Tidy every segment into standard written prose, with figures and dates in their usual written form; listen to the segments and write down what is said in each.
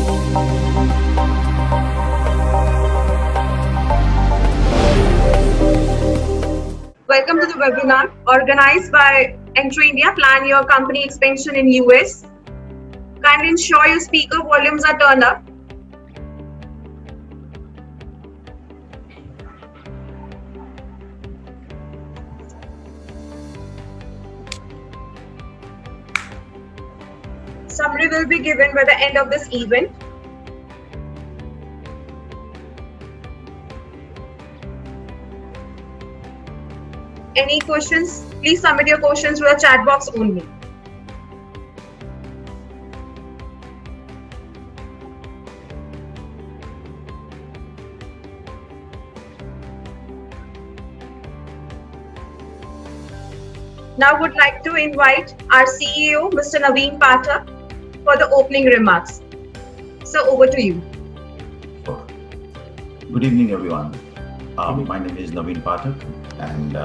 Welcome to the webinar organized by Entry India. Plan your company expansion in US. Kindly ensure your speaker volumes are turned up. Summary will be given by the end of this event. Any questions? Please submit your questions to the chat box only. Now would like to invite our CEO, Mr. Naveen Pathak, for the opening remarks. So over to you. Good evening, everyone. My name is Naveen Pathak, and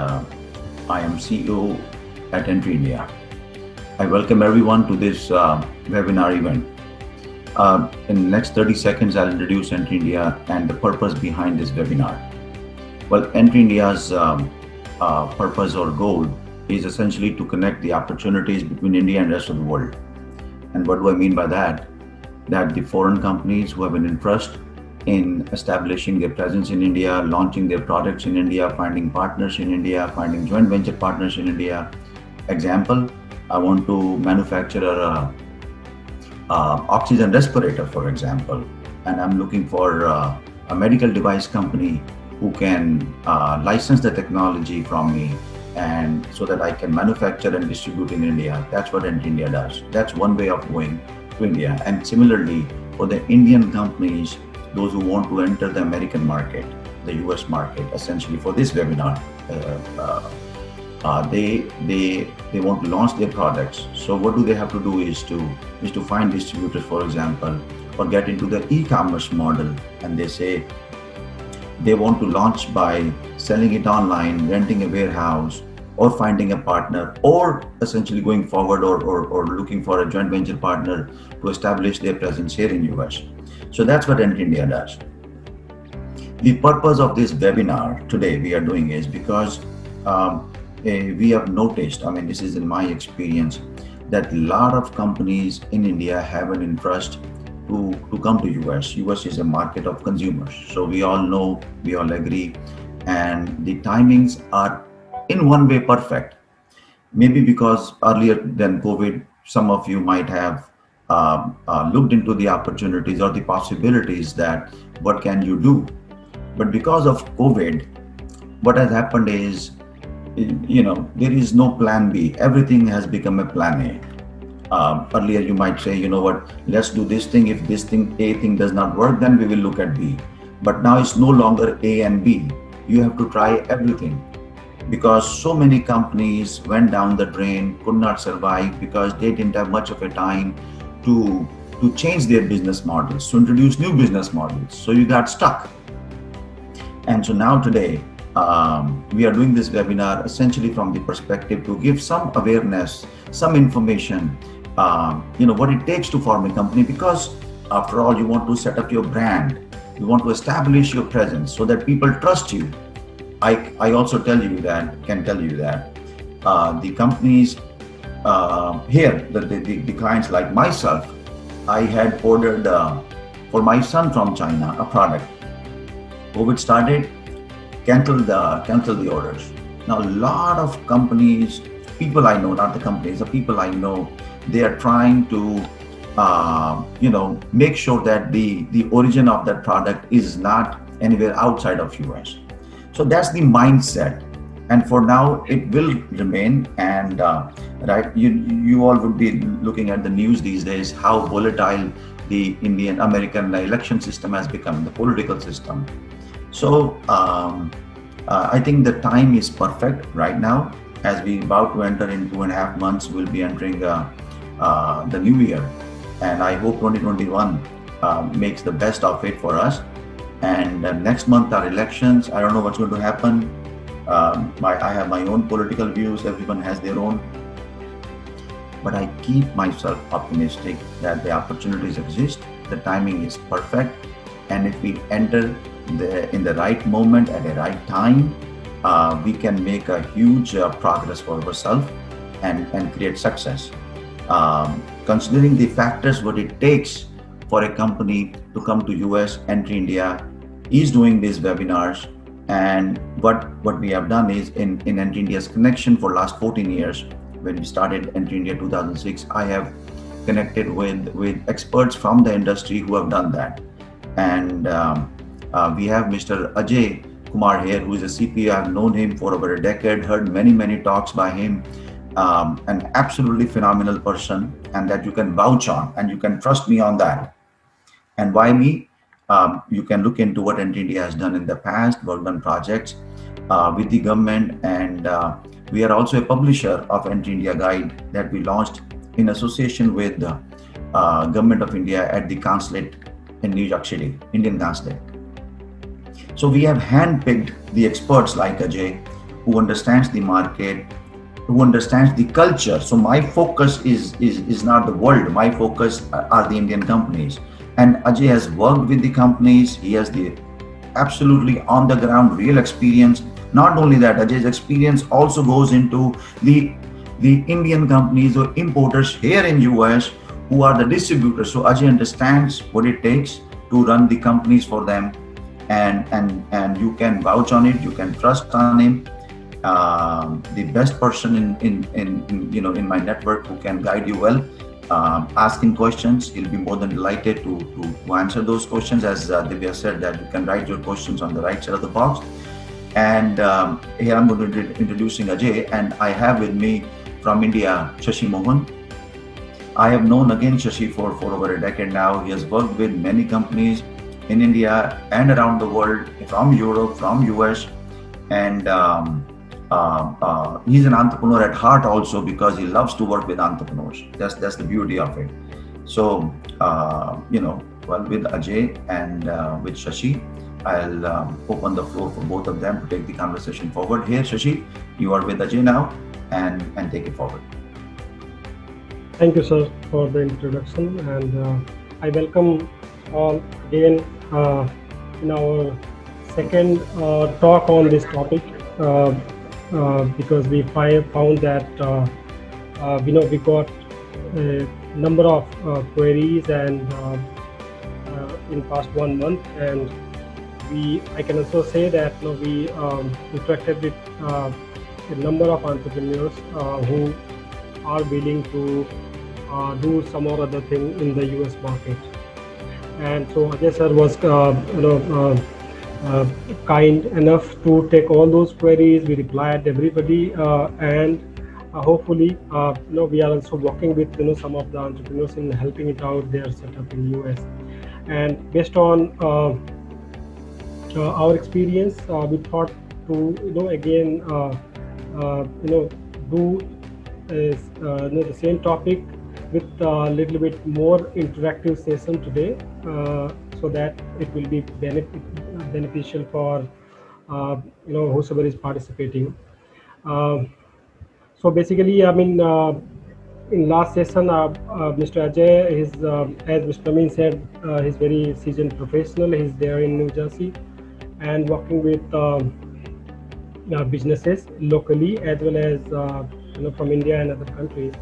I am CEO at Entry India. I welcome everyone to this webinar event. In the next 30 seconds, I'll introduce Entry India and the purpose behind this webinar. Well, Entry India's purpose or goal is essentially to connect the opportunities between India and the rest of the world. And what do I mean by that? That the foreign companies who have an interest in establishing their presence in India, launching their products in India, finding partners in India, finding joint venture partners in India. Example, I want to manufacture a oxygen respirator, for example, and I'm looking for a medical device company who can license the technology from me, and so that I can manufacture and distribute in India. That's what Entry India does. That's one way of going to India. And similarly, for the Indian companies, those who want to enter the American market, the US market, essentially for this webinar, they want to launch their products. So what do they have to do is to find distributors, for example, or get into the e-commerce model, and they say they want to launch by selling it online, renting a warehouse, or finding a partner, or essentially going forward or looking for a joint venture partner to establish their presence here in US. So that's what Entry India does. The purpose of this webinar today we are doing is because we have noticed, this is in my experience, that a lot of companies in India have an interest to come to US. US is a market of consumers. So we all know, we all agree, and the timings are in one way perfect. Maybe because earlier than COVID, some of you might have looked into the opportunities or the possibilities that what can you do. But because of COVID, what has happened is, there is no plan B. Everything has become a plan A. Earlier you might say, you know what, let's do this thing. If this thing, A thing does not work, then we will look at B. But now it's no longer A and B. You have to try everything, because so many companies went down the drain, could not survive because they didn't have much of a time to change their business models, to introduce new business models. So you got stuck. And so now today, we are doing this webinar essentially from the perspective to give some awareness, some information, what it takes to form a company, because after all, you want to set up your brand, you want to establish your presence so that people trust you. I also can tell you that the companies here, the clients like myself, I had ordered for my son from China a product. COVID started, cancel the orders. Now a lot of companies, people I know, not the companies, the people I know, they are trying to make sure that the origin of that product is not anywhere outside of US. So that's the mindset, and for now it will remain. And right, you all would be looking at the news these days how volatile the Indian American election system has become, the political system. So I think the time is perfect right now, as we about to enter in 2.5 months. We'll be entering the new year, and I hope 2021 makes the best of it for us. And next month are elections. I don't know what's going to happen. I have my own political views. Everyone has their own. but I keep myself optimistic that the opportunities exist, the timing is perfect, and if we enter in the right moment at the right time, we can make a huge progress for ourselves and create success. Considering the factors what it takes for a company to come to US, enter India, is doing these webinars. And what we have done is in Enter India's connection for last 14 years, when we started Enter India 2006, I have connected with experts from the industry who have done that. And we have Mr. Ajay Kumar here, who is a CPA. I've known him for over a decade, heard many talks by him. An absolutely phenomenal person, and that you can vouch on and you can trust me on that. And why me? You can look into what Enter India has done in the past, worked on projects with the government, and we are also a publisher of Enter India Guide that we launched in association with the Government of India at the consulate in New York City, Indian consulate. So we have handpicked the experts like Ajay, who understands the market, who understands the culture. So my focus is not the world. My focus are the Indian companies. And Ajay has worked with the companies. He has the absolutely on the ground real experience. Not only that, Ajay's experience also goes into the Indian companies or importers here in US who are the distributors. So Ajay understands what it takes to run the companies for them, and you can vouch on it. You can trust on him. The best person in my network who can guide you well. Ask him questions. He'll be more than delighted to answer those questions. As Divya said, that you can write your questions on the right side of the box. And here I'm going to be introducing Ajay, and I have with me from India Shashi Mohan. I have known again Shashi for over a decade now. He has worked with many companies in India and around the world, from Europe, from US, and he's an entrepreneur at heart also, because he loves to work with entrepreneurs. That's the beauty of it. So with Ajay and with Shashi, I'll open the floor for both of them to take the conversation forward. Here, Shashi, you are with Ajay now, and take it forward. Thank you, sir, for the introduction, and I welcome all again in our second talk on this topic, because we found that we got a number of queries and in past 1 month, and I can also say that we interacted with a number of entrepreneurs who are willing to do some or other thing in the US market. And so Ajay sir was kind enough to take all those queries. We replied everybody, and hopefully we are also working with some of the entrepreneurs in helping it out their setup in US. And based on our experience, we thought to again do the same topic with a little bit more interactive session today, so that it will be beneficial for whosoever is participating. So basically, in last session, Mr. Ajay is, as Mr. Amin said, he's very seasoned professional. He's there in New Jersey and working with businesses locally as well as from India and other countries.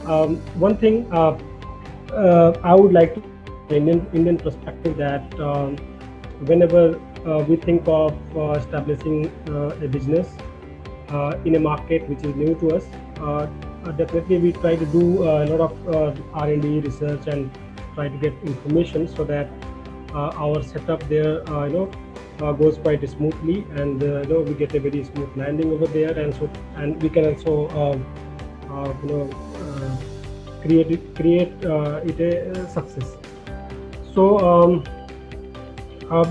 One thing I would like to Indian perspective, that whenever we think of establishing a business in a market which is new to us, definitely we try to do a lot of R&D research and try to get information so that our setup there goes quite smoothly, and we get a very smooth landing over there, and we can also create it a success. So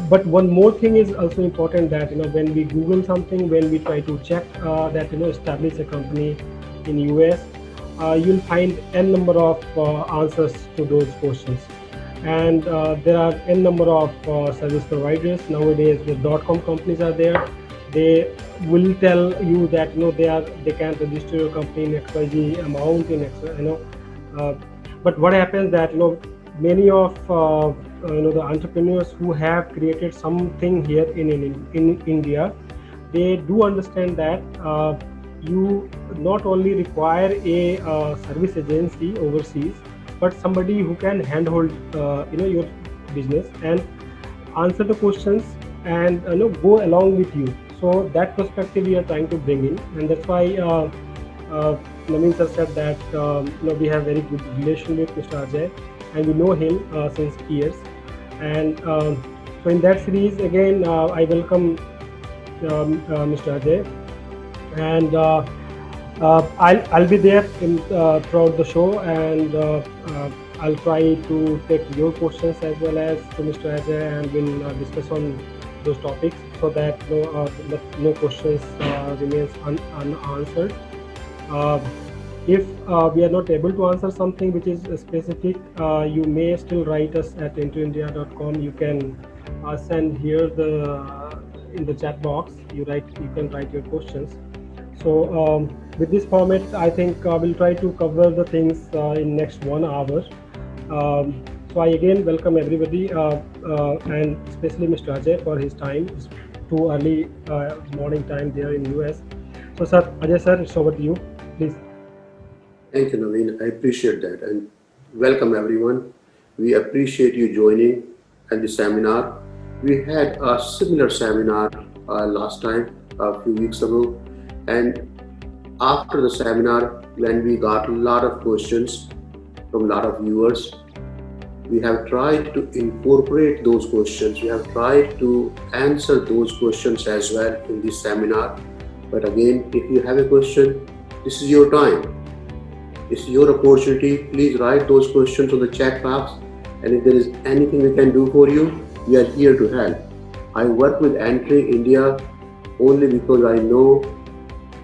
but one more thing is also important, that when we Google something, when we try to check that establish a company in US, you'll find n number of answers to those questions, and there are n number of service providers nowadays. The .com companies are there. They will tell you that they can register your company in XYZ amount in X, uh, but what happens that many of the entrepreneurs who have created something here in India, they do understand that you not only require a service agency overseas, but somebody who can handhold your business and answer the questions and go along with you. So that perspective we are trying to bring in, and that's why uh, Naveen sir said that we have very good relation with Mr. Ajay, and we know him since years. And so in that series again, I welcome Mr. Ajay, and I'll be there in throughout the show, and I'll try to take your questions as well as to Mr. Ajay, and we'll discuss on those topics so that no questions remains unanswered. Uh, if we are not able to answer something which is specific, you may still write us at intoindia.com. You can send here in the chat box. You can write your questions. So with this format, I think we'll try to cover the things in next 1 hour. So I again welcome everybody, and especially Mr. Ajay for his time. It's too early morning time there in US. So sir, Ajay sir, it's over to you, please. Thank you, Naveen. I appreciate that, and welcome everyone. We appreciate you joining at the seminar. We had a similar seminar last time, a few weeks ago, and after the seminar, when we got a lot of questions from a lot of viewers, we have tried to incorporate those questions. We have tried to answer those questions as well in this seminar. But again, if you have a question, this is your time. It's your opportunity. Please write those questions on the chat box. And if there is anything we can do for you, we are here to help. I work with Entry India only because I know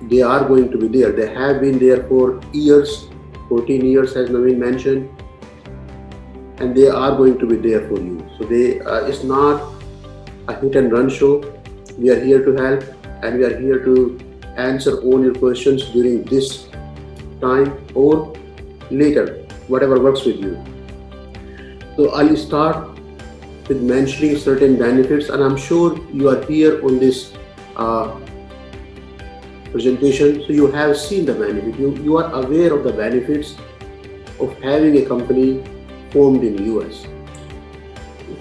they are going to be there. They have been there for years, 14 years as Naveen mentioned, and they are going to be there for you. So it's not a hit and run show. We are here to help, and we are here to answer all your questions during this time or later, whatever works with you. So I'll start with mentioning certain benefits, and I'm sure you are here on this presentation, so you have seen the benefit. You are aware of the benefits of having a company formed in US.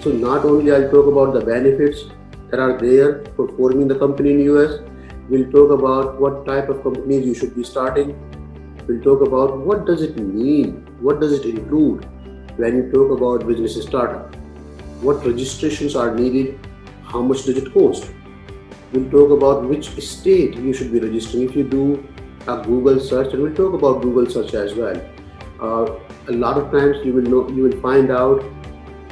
So not only I'll talk about the benefits that are there for forming the company in US, we'll talk about what type of companies you should be starting. We'll talk about what does it mean, what does it include when you talk about business startup, what registrations are needed, how much does it cost. We'll talk about which state you should be registering if you do a Google search, and we'll talk about Google search as well. A lot of times you will find out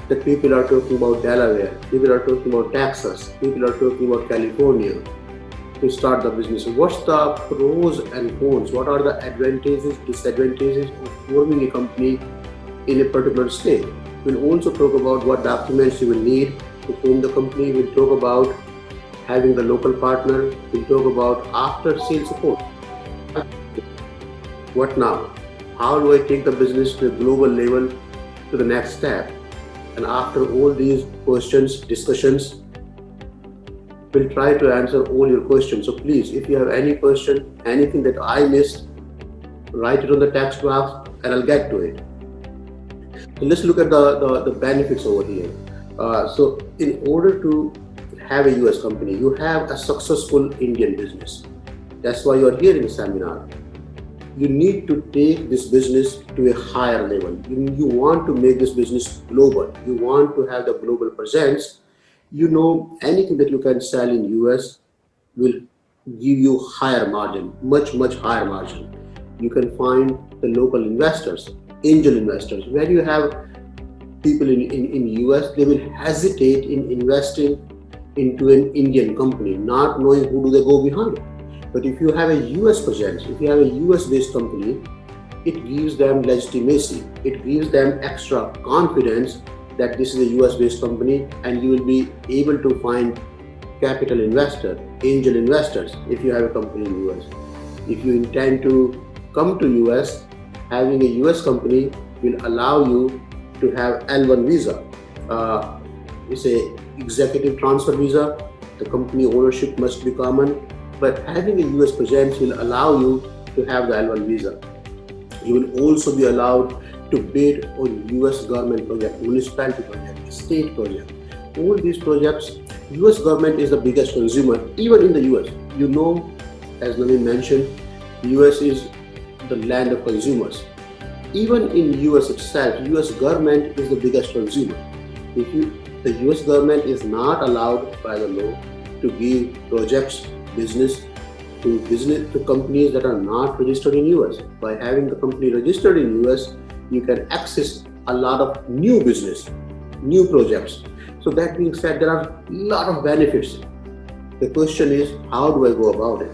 that people are talking about Delaware, people are talking about Texas, people are talking about California to start the business. What's the pros and cons? What are the advantages, disadvantages of forming a company in a particular state? We'll also talk about what documents you will need to form the company. We'll talk about having the local partner. We'll talk about after sales support. What now? How do I take the business to a global level, to the next step? And after all these questions, discussions, we'll try to answer all your questions. So please, if you have any question, anything that I missed, write it on the text box and I'll get to it. So let's look at the benefits over here. So in order to have a US company, you have a successful Indian business. That's why you are here in the seminar. You need to take this business to a higher level. You want to make this business global. You want to have the global presence. You know, anything that you can sell in US will give you higher margin, much higher margin. You can find the local investors, angel investors. Where you have people in US, they will hesitate in investing into an Indian company, not knowing who do they go behind. But if you have a US presence, if you have a US based company, it gives them legitimacy. It gives them extra confidence that this is a US based company, and you will be able to find capital investor, angel investors if you have a company in US. If you intend to come to US, having a US company will allow you to have L1 visa. It's a executive transfer visa. The company ownership must be common, but having a US presence will allow you to have the L1 visa. You will also be allowed to bid on US government project, municipality project, state project. All these projects, US government is the biggest consumer, even in the US. You know, as Naveen mentioned, US is the land of consumers. Even in US itself, US government is the biggest consumer. The US government is not allowed by the law to give projects, business to companies that are not registered in US. By having the company registered in US, you can access a lot of new business, new projects. So that being said, there are a lot of benefits. The question is, how do I go about it?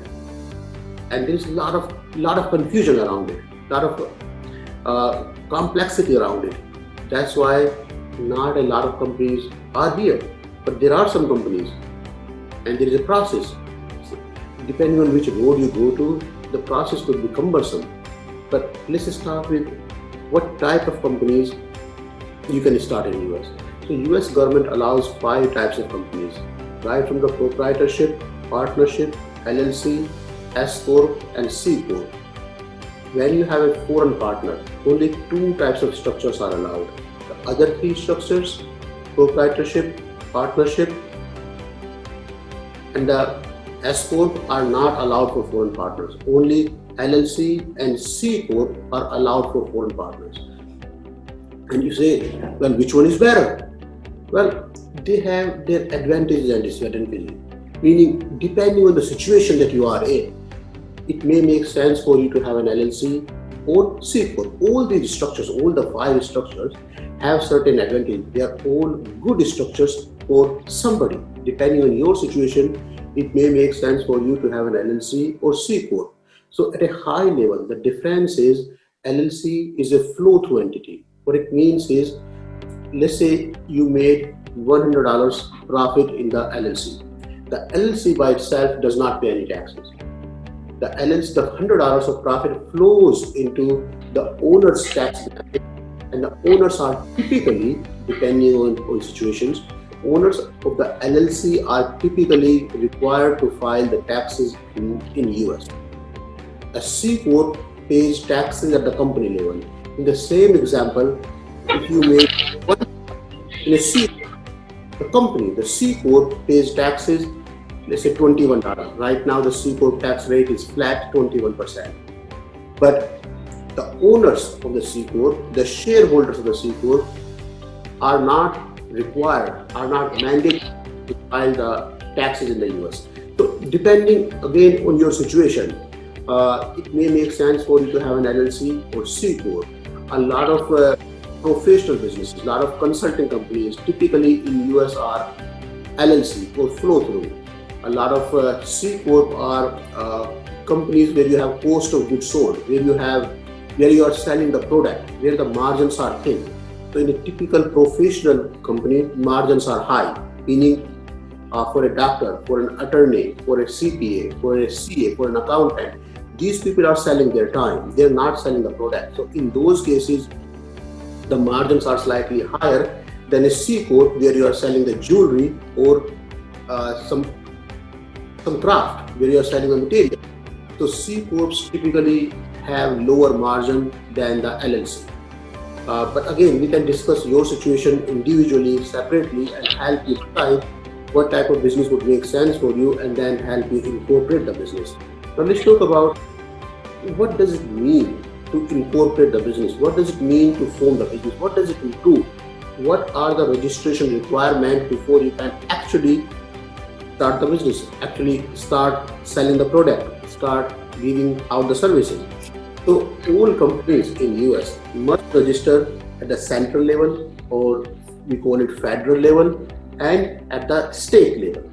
And there's a lot of confusion around it, a lot of complexity around it. That's why not a lot of companies are here, but there are some companies, and there is a process. Depending on which road you go to, the process could be cumbersome. But let's start with what type of companies you can start in US. So US government allows 5 types of companies, right from the proprietorship, partnership, LLC, S Corp and C Corp. When you have a foreign partner, only 2 types of structures are allowed. The other 3 structures, proprietorship, partnership, and the S Corp are not allowed for foreign partners. Only LLC and C Corp are allowed for foreign partners. And you say, well, which one is better? Well, they have their advantages and disadvantages. Meaning, depending on the situation that you are in, it may make sense for you to have an LLC or C Corp. All these structures, all the 5 structures have certain advantages. They are all good structures for somebody. Depending on your situation, it may make sense for you to have an LLC or C Corp. So at a high level, the difference is LLC is a flow-through entity. What it means is, let's say you made $100 profit in the LLC. The LLC by itself does not pay any taxes. The LLC, the $100 of profit flows into the owner's tax bracket, and the owners are typically, depending on situations, owners of the LLC are typically required to file the taxes in US. A C Corp pays taxes at the company level. In the same example, if you make one in a C Corp, the C Corp pays taxes, let's say $21. Right now the C Corp tax rate is flat 21%. But the owners of the C Corp, the shareholders of the C Corp are not required, are not mandated to file the taxes in the US. So depending again on your situation, it may make sense for you to have an LLC or C Corp. A lot of professional businesses, a lot of consulting companies typically in US are LLC or flow through. A lot of C Corp are companies where you have cost of goods sold, where you are selling the product, where the margins are thin. So in a typical professional company, margins are high, meaning for a doctor, for an attorney, for a CPA, for a CA, for an accountant, these people are selling their time. They're not selling the product. So in those cases, the margins are slightly higher than a C Corp where you are selling the jewelry or some craft where you are selling the material. So C Corps typically have lower margin than the LLC. But again, we can discuss your situation individually, separately, and help you decide what type of business would make sense for you, and then help you incorporate the business. Now let's talk about what does it mean to incorporate the business? What does it mean to form the business? What does it include? What are the registration requirements before you can actually start the business, actually start selling the product, start giving out the services? So all companies in US must register at the central level, or we call it federal level, and at the state level.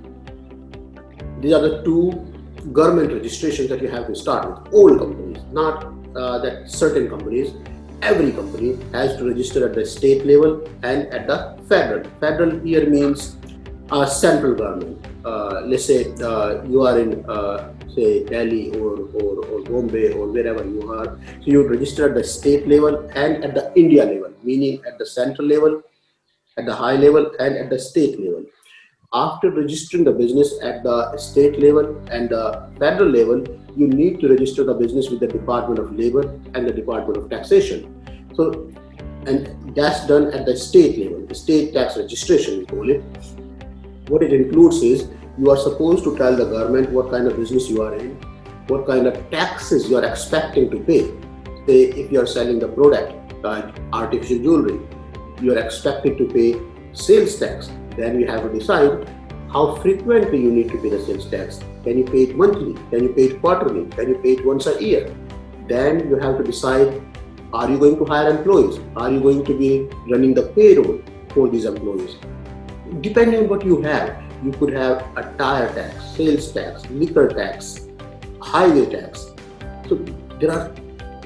These are the 2 government registrations that you have to start with. All companies, not that certain companies. Every company has to register at the state level and at the federal. Federal here means central government. let's say you are in say Delhi or Bombay or wherever you are, so you register at the state level and at the India level, meaning at the central level, at the high level and at the state level. After registering the business at the state level and the federal level, you need to register the business with the Department of Labor and the Department of Taxation. So, and that's done at the state level, the state tax registration we call it. What it includes is you are supposed to tell the government what kind of business you are in, what kind of taxes you are expecting to pay. Say if you are selling the product like artificial jewelry, you are expected to pay sales tax. Then you have to decide how frequently you need to pay the sales tax. Can you pay it monthly? Can you pay it quarterly? Can you pay it once a year? Then you have to decide, are you going to hire employees? Are you going to be running the payroll for these employees? Depending on what you have, you could have a tire tax, sales tax, liquor tax, highway tax. So there are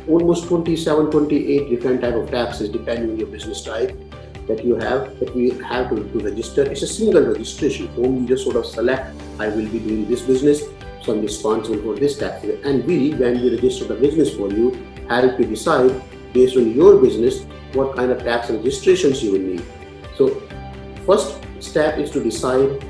almost 27, 28 different type of taxes depending on your business type that you have, that we have to register. It's a single registration form. You just sort of select, I will be doing this business, so I'm responsible for this tax. And we, when we register the business for you, help you decide based on your business what kind of tax registrations you will need. So first step is to decide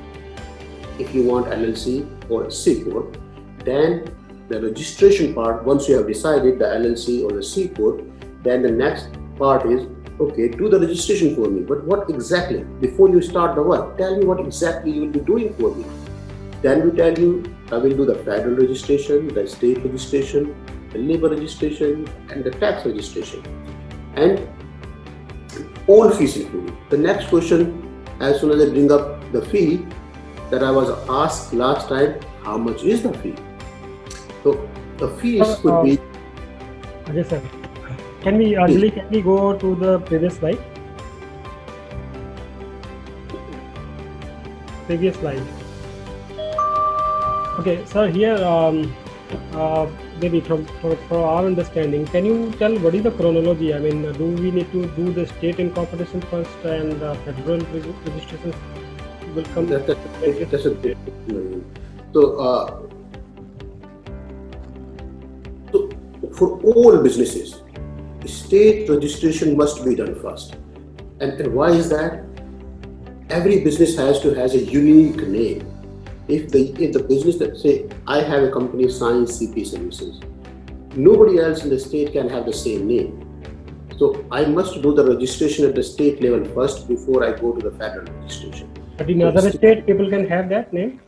if you want LLC or C Corp. Then the registration part, once you have decided the LLC or the C Corp, then the next part is, okay, do the registration for me. But what exactly? Before you start the work, tell me what exactly you will be doing for me. Then we tell you, I will do the federal registration, the state registration, the labor registration, and the tax registration. And all fees included. The next question, as soon as I bring up the fee that I was asked last time, how much is the fee? So the fees could be. Ajay sir, can we go to the previous slide? Previous slide. Okay, sir. Here, maybe from our understanding, can you tell what is the chronology? I mean, do we need to do the state incorporation first and federal registration will come? That's a great question. So for all businesses, state registration must be done first. And why is that? Every business has a unique name. If the business that, say, I have a company, Science CP Services, nobody else in the state can have the same name. So I must do the registration at the state level first before I go to the federal registration. But in other state, people can have that name?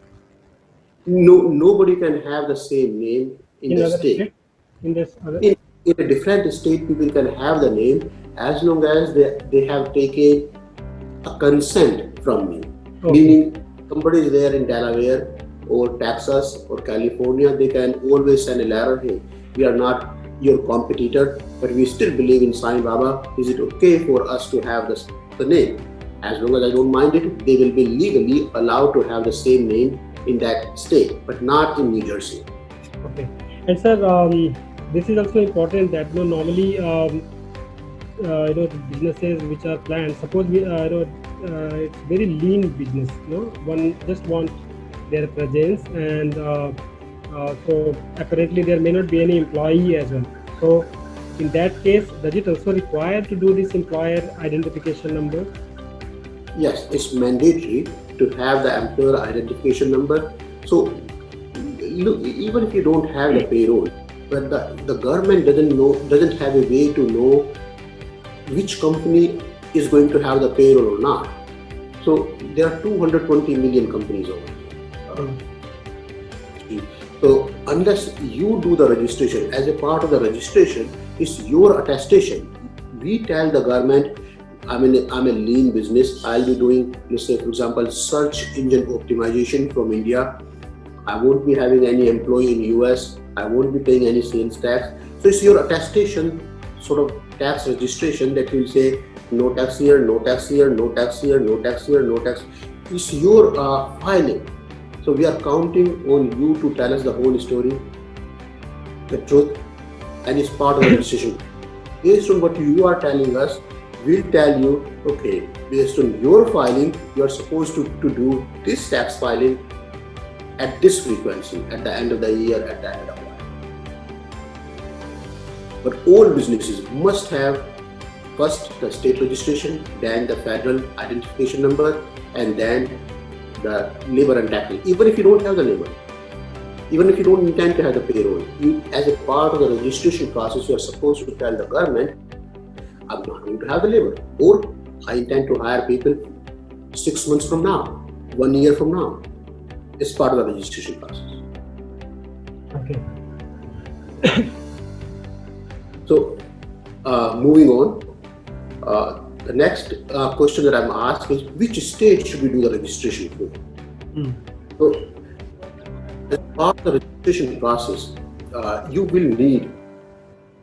No, nobody can have the same name in the state. In a different state, people can have the name as long as they have taken a consent from me. Okay. Meaning, somebody is there in Delaware or Texas or California, they can always send a letter, hey, we are not your competitor, but we still believe in Sai Baba. Is it okay for us to have the name? As long as I don't mind it, they will be legally allowed to have the same name in that state, but not in New Jersey. Okay. And sir, this is also important that normally the businesses which are planned, suppose we it's very lean business, one just want their presence, and so apparently there may not be any employee as well. So in that case, does it also require to do this employer identification number? Yes, it's mandatory to have the employer identification number. So even if you don't have the payroll, but the government doesn't have a way to know which company is going to have the payroll or not. So there are 220 million companies over here. So unless you do the registration, as a part of the registration, it's your attestation. We tell the government, I'm a lean business. I'll be doing, let's say, for example, search engine optimization from India. I won't be having any employee in US. I won't be paying any sales tax. So it's your attestation, sort of tax registration, that will say no tax here, no tax here, no tax here, no tax here, no tax. It's your filing. So we are counting on you to tell us the whole story, the truth, and it's part of the registration. Based on what you are telling us, we'll tell you, okay, based on your filing, you are supposed to do this tax filing at this frequency, at the end of the year, at the end of the year. But all businesses must have first the state registration, then the federal identification number, and then the labor and taxes. Even if you don't have the labor, even if you don't intend to have the payroll, as a part of the registration process, you are supposed to tell the government, I'm not going to have the labor, or I intend to hire people 6 months from now, 1 year from now. It's part of the registration process. Okay. So, moving on, the next question that I'm asked is, which state should we do the registration for? So, as part of the registration process, you will need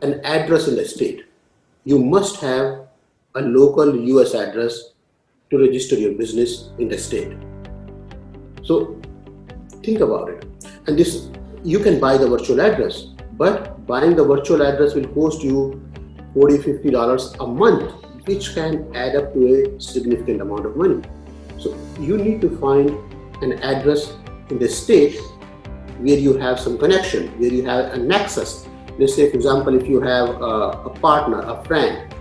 an address in the state. You must have a local US address to register your business in the state. So, think about it. And this, you can buy the virtual address, but buying the virtual address will cost you $40-50 a month, which can add up to a significant amount of money. So you need to find an address in the state where you have some connection, where you have a nexus. Let's say, for example, if you have a partner, a friend,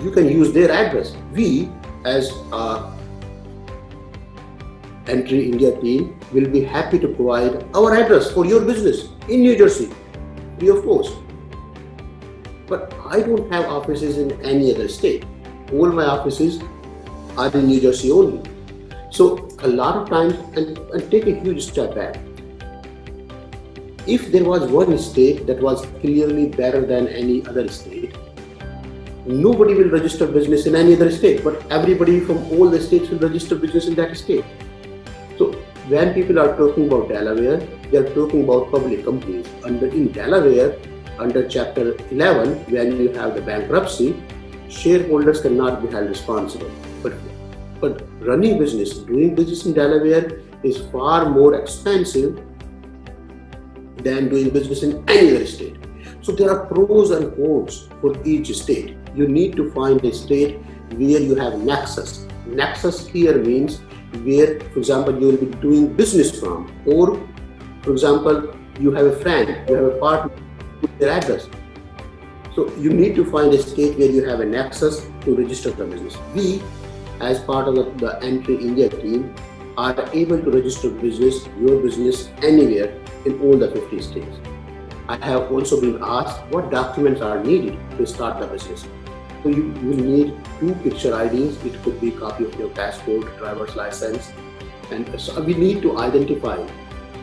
you can use their address. We, as Entry India team, will be happy to provide our address for your business in New Jersey, free of cost. But I don't have offices in any other state. All my offices are in New Jersey only. So a lot of times, and take a huge step back, if there was one state that was clearly better than any other state, nobody will register business in any other state, but everybody from all the states will register business in that state. So when people are talking about Delaware, they are talking about public companies. In Delaware, under Chapter 11, when you have the bankruptcy, shareholders cannot be held responsible. But running business, doing business in Delaware is far more expensive than doing business in any other state. So there are pros and cons for each state. You need to find a state where you have nexus. Nexus here means where, for example, you will be doing business from, or, for example, you have a friend, you have a partner with their address. So you need to find a state where you have a nexus to register the business. We, as part of the Entry India team, are able to register your business anywhere in all the 50 states. I have also been asked what documents are needed to start the business. So you will need 2 picture IDs. It could be a copy of your passport, driver's license, and so we need to identify.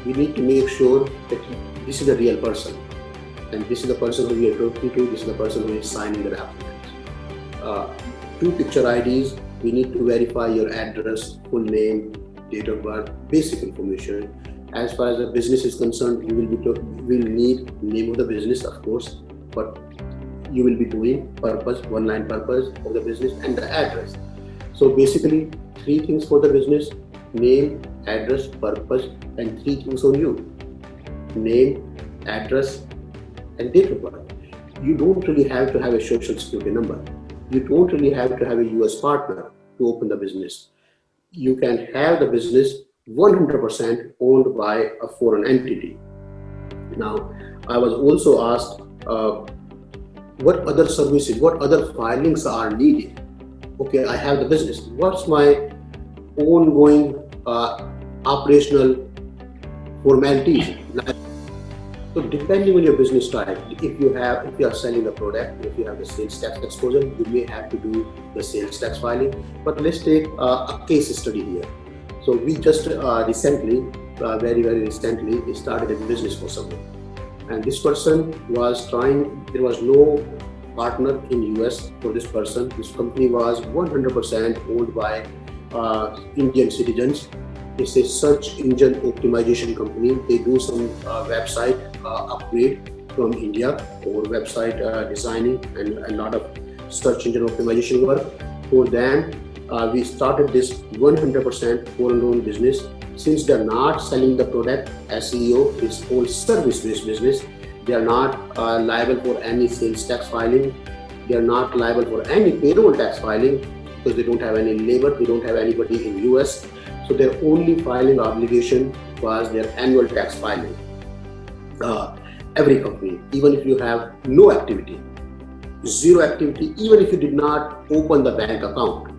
We need to make sure that this is a real person, and this is the person who we are talking to. This is the person who is signing the document. 2 picture IDs. We need to verify your address, full name, date of birth, basic information. As far as the business is concerned, you will need name of the business, of course, but you will be doing purpose, one-line purpose of the business, and the address. So basically 3 things for the business: name, address, purpose, and 3 things on you: name, address, and date of birth. You don't really have to have a social security number. You don't really have to have a US partner to open the business. You can have the business 100% owned by a foreign entity. Now, I was also asked what other services, what other filings are needed. Okay, I have the business. What's my ongoing operational formalities? So depending on your business type, if you are selling a product, if you have the sales tax exposure, you may have to do the sales tax filing. But let's take a case study here. So we just recently, very recently, started a business for someone, and this person was trying. There was no partner in US for this person. This company was 100% owned by Indian citizens. It's a search engine optimization company. They do some website upgrade from India, or website designing, and a lot of search engine optimization work for them. We started this 100% foreign-owned business. Since they're not selling the product, SEO is all service-based business. They are not liable for any sales tax filing. They are not liable for any payroll tax filing because they don't have any labor. They don't have anybody in US. So their only filing obligation was their annual tax filing. Every company, even if you have no activity, zero activity, even if you did not open the bank account,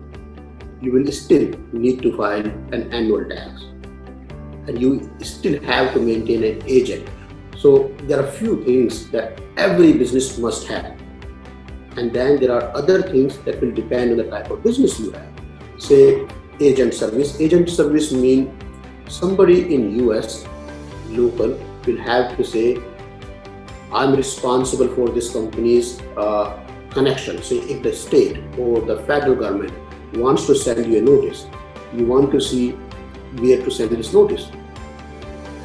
you will still need to file an annual tax, and you still have to maintain an agent. So there are few things that every business must have, and then there are other things that will depend on the type of business you have. Say agent service. Agent service means somebody in US local will have to say, I'm responsible for this company's connection. So if the state or the federal government wants to send you a notice, you want to see where to send this notice.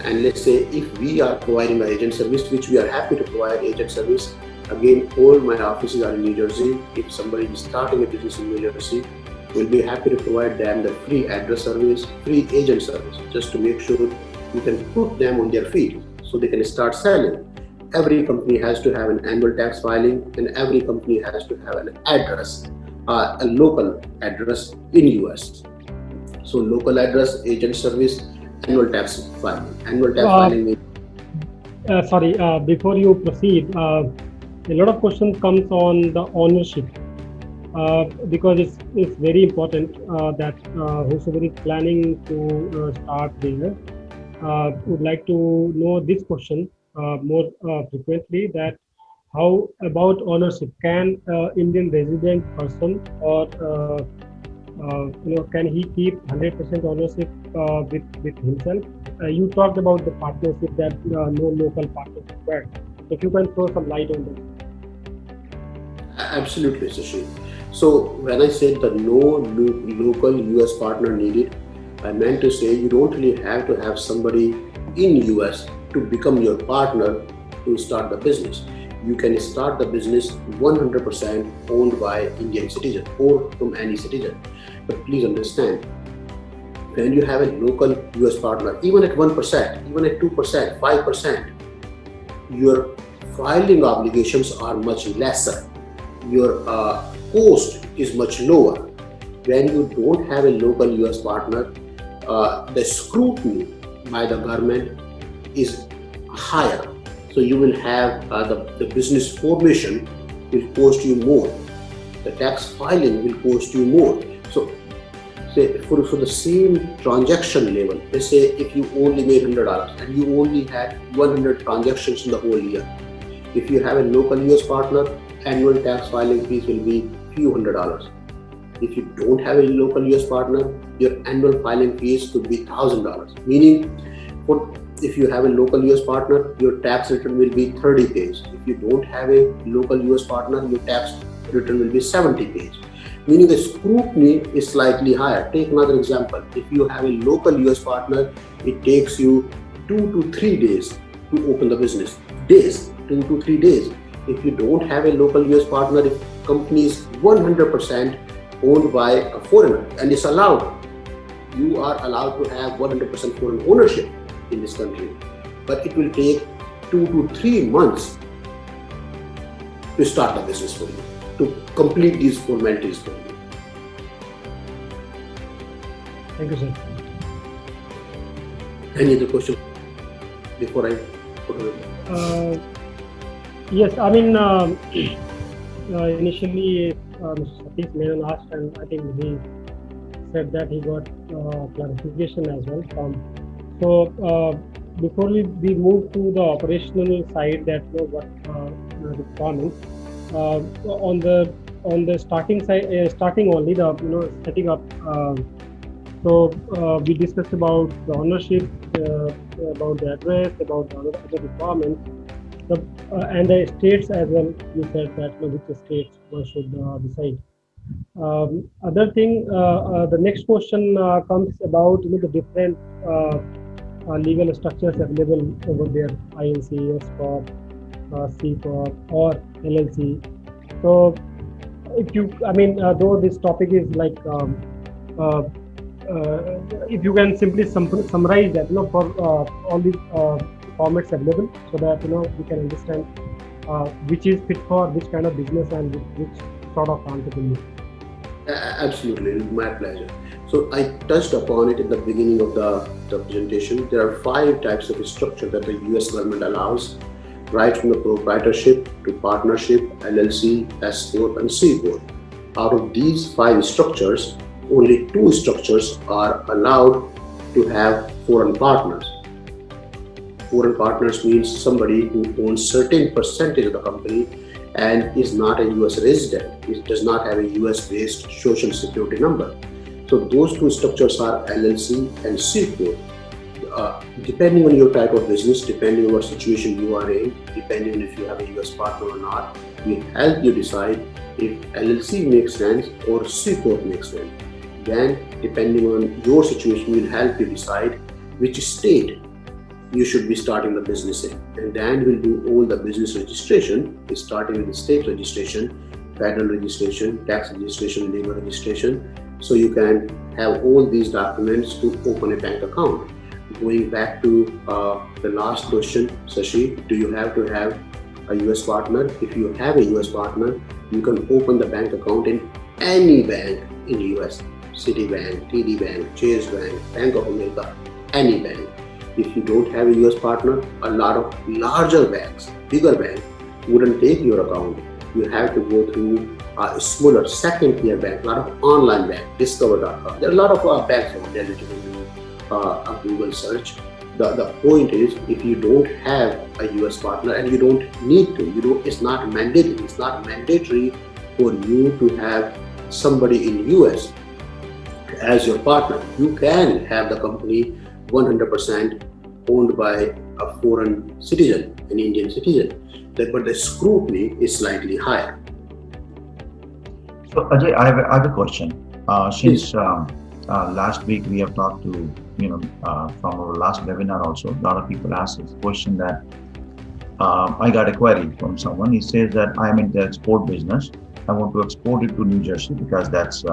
And let's say if we are providing an agent service, which we are happy to provide agent service, again, all my offices are in New Jersey. If somebody is starting a business in New Jersey, we'll be happy to provide them the free address service, free agent service, just to make sure you can put them on their feet so they can start selling. Every company has to have an annual tax filing, and every company has to have an address, a local address in US. So local address, agent service, annual tax filing. Annual tax filing means... Sorry, before you proceed, a lot of questions comes on the ownership, because it's very important that whosoever is planning to start business would like to know this question more frequently, that how about ownership? Can Indian resident person or can he keep 100% ownership with himself? You talked about the partnership, that no local partners required. If you can throw some light on this. Absolutely, Sashi. So when I said the no local US partner needed, I meant to say you don't really have to have somebody in US to become your partner to start the business. You can start the business 100% owned by Indian citizen or from any citizen. But please understand, when you have a local US partner, even at 1%, even at 2%, 5%, your filing obligations are much lesser. Your cost is much lower. When you don't have a local US partner, the scrutiny by the government is higher. So you will have the business formation will cost you more. The tax filing will cost you more. So say for the same transaction level, let's say if you only made $100 and you only had 100 transactions in the whole year, if you have a local US partner, annual tax filing fees will be few $100s. If you don't have a local US partner, your annual filing fees could be $1,000. Meaning, if you have a local US partner, your tax return will be 30 pages. If you don't have a local US partner, your tax return will be 70 pages. Meaning the scrutiny is slightly higher. Take another example. If you have a local US partner, it takes you 2 to 3 days to open the business. 2 to 3 days. If you don't have a local US partner, if company is 100% owned by a foreigner, and it's allowed, you are allowed to have 100% foreign ownership in this country, but it will take 2 to 3 months to start the business for you, to complete these formalities for you. Thank you, sir. Any other question before I put it? Yes, I mean, initially Mr. Satish Menon asked, and I think he said that he got clarification as well from. So before we move to the operational side, that what the requirements on the starting side, starting only the setting up. So we discussed about the ownership, about the address, about the other requirements, and the states as well. You said that which states one should decide. Other thing, the next question comes about the different legal structures available over there: INC, S corp, C corp, or LLC. So, if you, I mean, though this topic is like, if you can simply summarize that, for all the formats available, so that we can understand which is fit for which kind of business and which sort of entrepreneur. Absolutely, my pleasure. So I touched upon it in the beginning of the presentation. There are five types of structure that the US government allows, right from the proprietorship to partnership, LLC, S Corp, and C Corp. Out of these five structures, only two structures are allowed to have foreign partners. Foreign partners means somebody who owns certain percentage of the company and is not a US resident. It does not have a US based social security number. So those two structures are LLC and C Corp. Depending on your type of business, depending on what situation you are in, depending on if you have a US partner or not, we help you decide if LLC makes sense or C Corp makes sense. Then, depending on your situation, we'll help you decide which state you should be starting the business in. And then we'll do all the business registration, starting with the state registration, federal registration, tax registration, labor registration. So you can have all these documents to open a bank account. Going back to the last question, Sashi, do you have to have a US partner? If you have a US partner, you can open the bank account in any bank in the US. Citibank, TD Bank, Chase Bank, Bank of America, any bank. If you don't have a US partner, a lot of larger banks, bigger banks, wouldn't take your account. You have to go through a smaller second tier bank, a lot of online bank, discover.com. There are a lot of banks out there that you can do a Google search. The point is, if you don't have a US partner, and you don't need to, it's not mandatory. It's not mandatory for you to have somebody in US as your partner. You can have the company 100% owned by a foreign citizen, an Indian citizen, but the scrutiny is slightly higher. So Ajay, I have a question. Since last week we have talked to, from our last webinar also, a lot of people asked this question that I got a query from someone. He says that I am in the export business. I want to export it to New Jersey because that's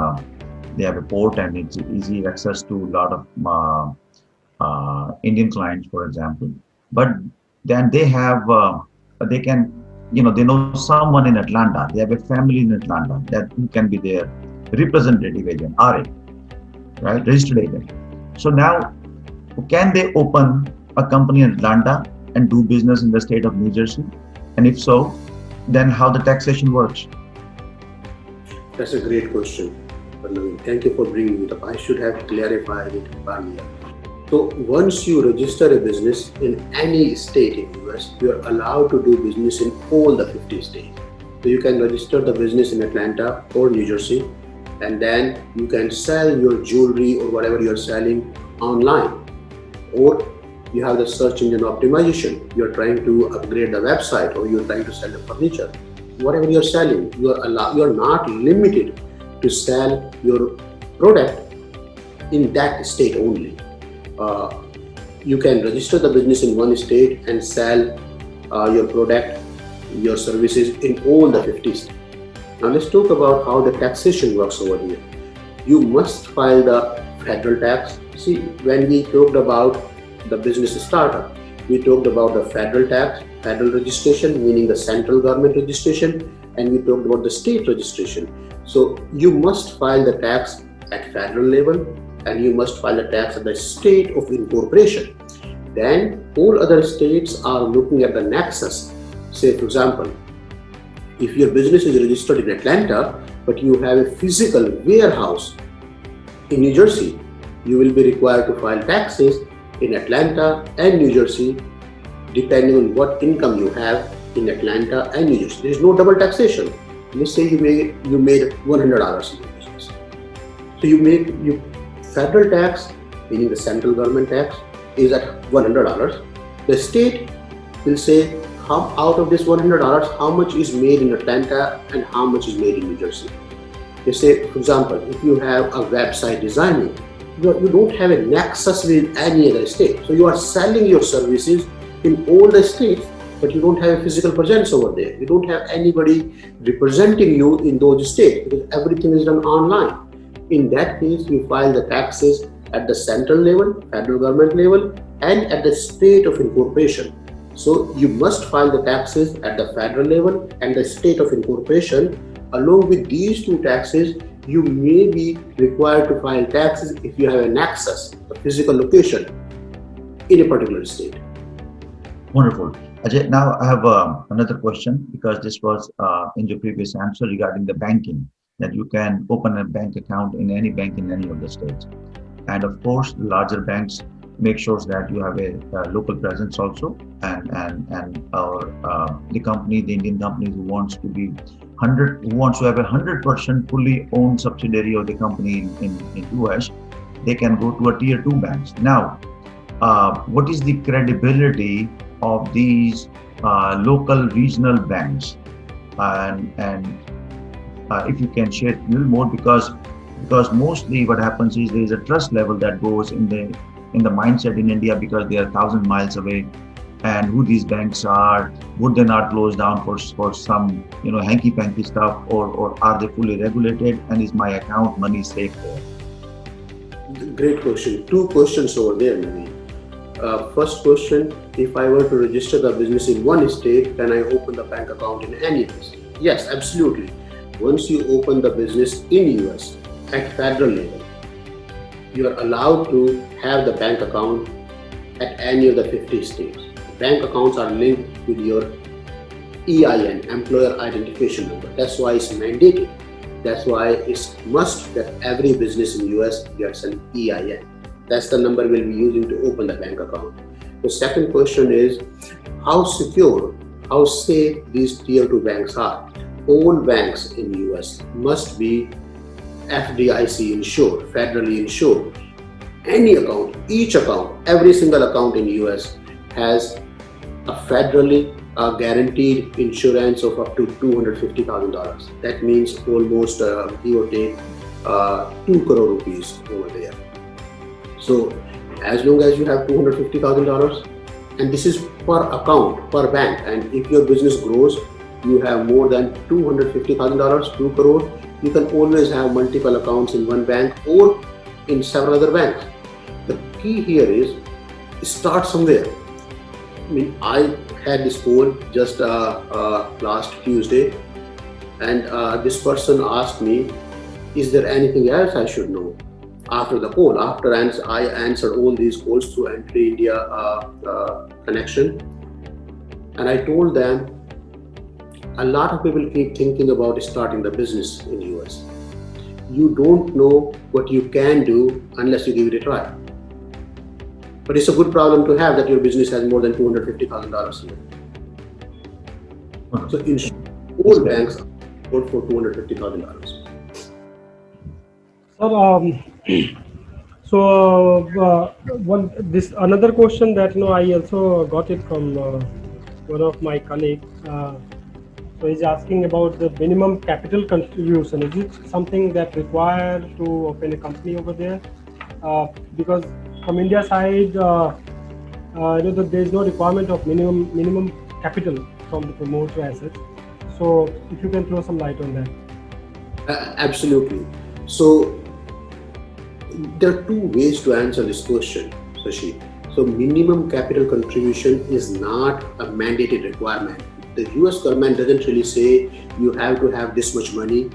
they have a port and it's easy access to a lot of Indian clients, for example. But then they have, they can, they know someone in Atlanta. They have a family in Atlanta that who can be their representative agent, RA, right, registered agent. So now, can they open a company in Atlanta and do business in the state of New Jersey? And if so, then how the taxation works? That's a great question, Parnavi. Thank you for bringing it up. I should have clarified it earlier. So once you register a business in any state in US, you are allowed to do business in all the 50 states. So you can register the business in Atlanta or New Jersey, and then you can sell your jewelry or whatever you're selling online. Or you have the search engine optimization. You're trying to upgrade the website, or you're trying to sell the furniture. Whatever you're selling, you're not limited to sell your product in that state only. You can register the business in one state and sell your product, your services in all the 50 states. Now let's talk about how the taxation works over here. You must file the federal tax. See, when we talked about the business startup, we talked about the federal tax, federal registration, meaning the central government registration, and we talked about the state registration. So you must file the tax at federal level, and you must file the tax at the state of incorporation. Then all other states are looking at the nexus. Say, for example, if your business is registered in Atlanta, but you have a physical warehouse in New Jersey, you will be required to file taxes in Atlanta and New Jersey, depending on what income you have in Atlanta and New Jersey. There is no double taxation. Let's say you made $100 in your business. So you federal tax, meaning the central government tax, is at $100. The state will say, out of this $100, how much is made in Atlanta and how much is made in New Jersey. They say, for example, if you have a website designing, you don't have a nexus with any other state. So you are selling your services in all the states, but you don't have a physical presence over there. You don't have anybody representing you in those states because everything is done online. In that case, you file the taxes at the central level, federal government level, and at the state of incorporation. So you must file the taxes at the federal level and the state of incorporation. Along with these two taxes, You may be required to file taxes if you have an access, a physical location in a particular state. Wonderful. Ajay, now I have another question because this was in your previous answer regarding the banking, that you can open a bank account in any bank in any of the states. And of course, the larger banks make sure that you have a local presence also. And our the company, the Indian company who wants to be 100, who wants to have 100% fully owned subsidiary of the company in US, they can go to a tier two banks. Now, what is the credibility of these local regional banks, and if you can share a little more, because mostly what happens is there is a trust level that goes in the mindset in India, because they are 1,000 miles away, and who these banks are, would they not close down for some hanky panky stuff, or are they fully regulated, and is my account money safe there? Great question. Two questions over there, Naveen. First question, if I were to register the business in one state, can I open the bank account in any of the state? Yes, absolutely. Once you open the business in US at federal level, you are allowed to have the bank account at any of the 50 states. Bank accounts are linked with your EIN, Employer Identification Number. That's why it's mandated. That's why it's must that every business in US gets an EIN. That's the number we'll be using to open the bank account. The second question is, how secure, how safe these tier 2 banks are. All banks in US must be FDIC insured, federally insured. Any account, each account, every single account in US has a federally guaranteed insurance of up to $250,000. That means almost give or take 2 crore rupees over there. So as long as you have $250,000, and this is per account, per bank, and if your business grows, you have more than $250,000, 2 crore, you can always have multiple accounts in one bank or in several other banks. The key here is start somewhere. I mean, I had this poll just last Tuesday, and this person asked me, is there anything else I should know? After the poll, after I answered all these calls through Entry India connection, and I told them, a lot of people keep thinking about starting the business in US. You don't know what you can do unless you give it a try. But it's a good problem to have that your business has more than $250,000 in it. So in all banks are good for $250,000. This another question that I also got it from one of my colleagues. So he's asking about the minimum capital contribution. Is it something that required to open a company over there? Because from India side, that there is no requirement of minimum capital from the promoter assets. So if you can throw some light on that. Absolutely. So there are two ways to answer this question, Sashi. So minimum capital contribution is not a mandated requirement. The US government doesn't really say you have to have this much money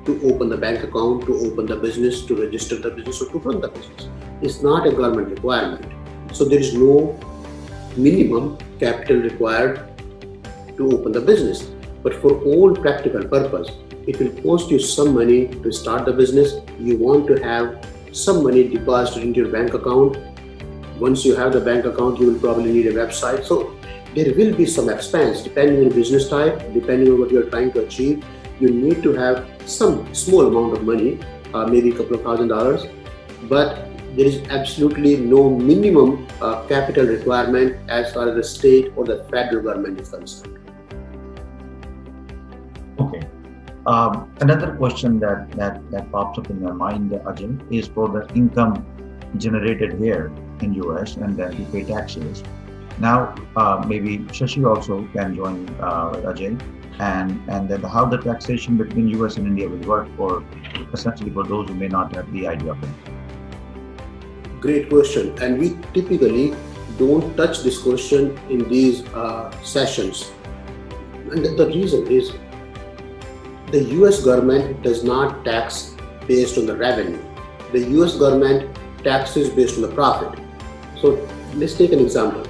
to open the bank account, to open the business, to register the business, or to run the business. It's not a government requirement. So there is no minimum capital required to open the business. But for all practical purpose, it will cost you some money to start the business. You want to have some money deposited into your bank account. Once you have the bank account, you will probably need a website. So there will be some expense depending on the business type, depending on what you are trying to achieve. You need to have some small amount of money, maybe a couple of $1,000s, but there is absolutely no minimum capital requirement as far as the state or the federal government is concerned. Okay. Another question that pops up in my mind, Ajay, is for the income generated here in US and then you pay taxes. Now, maybe Shashi also can join Ajay, and then how the taxation between US and India will work for essentially for those who may not have the idea of it. Great question, and we typically don't touch this question in these sessions. And the reason is the US government does not tax based on the revenue. The US government taxes based on the profit. So let's take an example.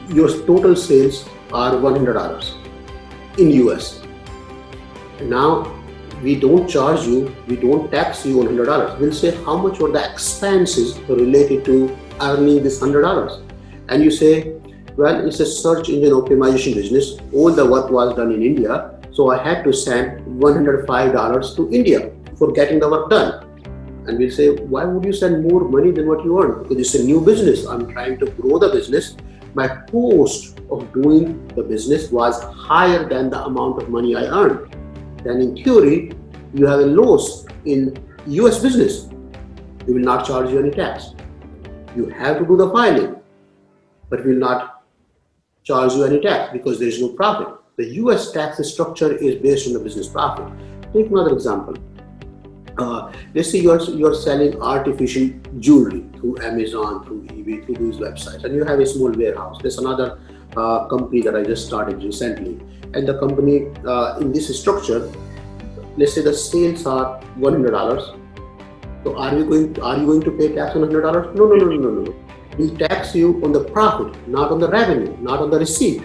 Your total sales are $100 in US. Now we don't charge you, we don't tax you on $100. We'll say how much were the expenses related to earning this $100. And you say, well, it's a search engine optimization business. All the work was done in India. So I had to send $105 to India for getting the work done. And we'll say, why would you send more money than what you earn? Because it's a new business. I'm trying to grow the business. My cost of doing the business was higher than the amount of money I earned. Then in theory, you have a loss in US business. We will not charge you any tax. You have to do the filing, but we will not charge you any tax because there is no profit. The US tax structure is based on the business profit. Take another example. Let's say you're selling artificial jewelry through Amazon, through eBay, through these websites, and you have a small warehouse. There's another company that I just started recently, and the company in this structure, let's say the sales are $100. So are you going to pay tax on $100? No. We tax you on the profit, not on the revenue, not on the receipt.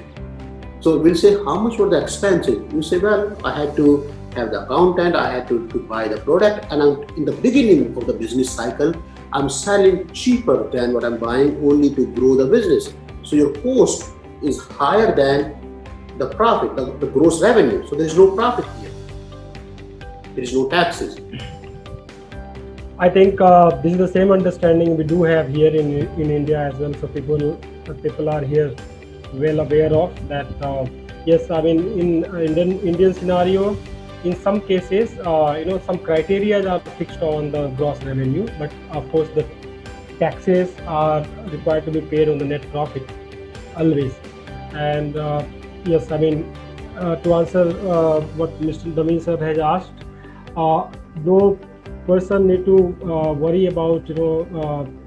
So we'll say how much were the expenses. You say, well, I had to have the accountant, I had to buy the product, and I'm in the beginning of the business cycle, I'm selling cheaper than what I'm buying only to grow the business. So your cost is higher than the profit, the gross revenue. So there is no profit here. There is no taxes. I think this is the same understanding we do have here in India as well. So people are here well aware of that. Yes, I mean in Indian scenario, in some cases, some criteria are fixed on the gross revenue, but of course the taxes are required to be paid on the net profit always. And yes, I mean to answer what Mr. Dameen sir has asked, no person need to worry about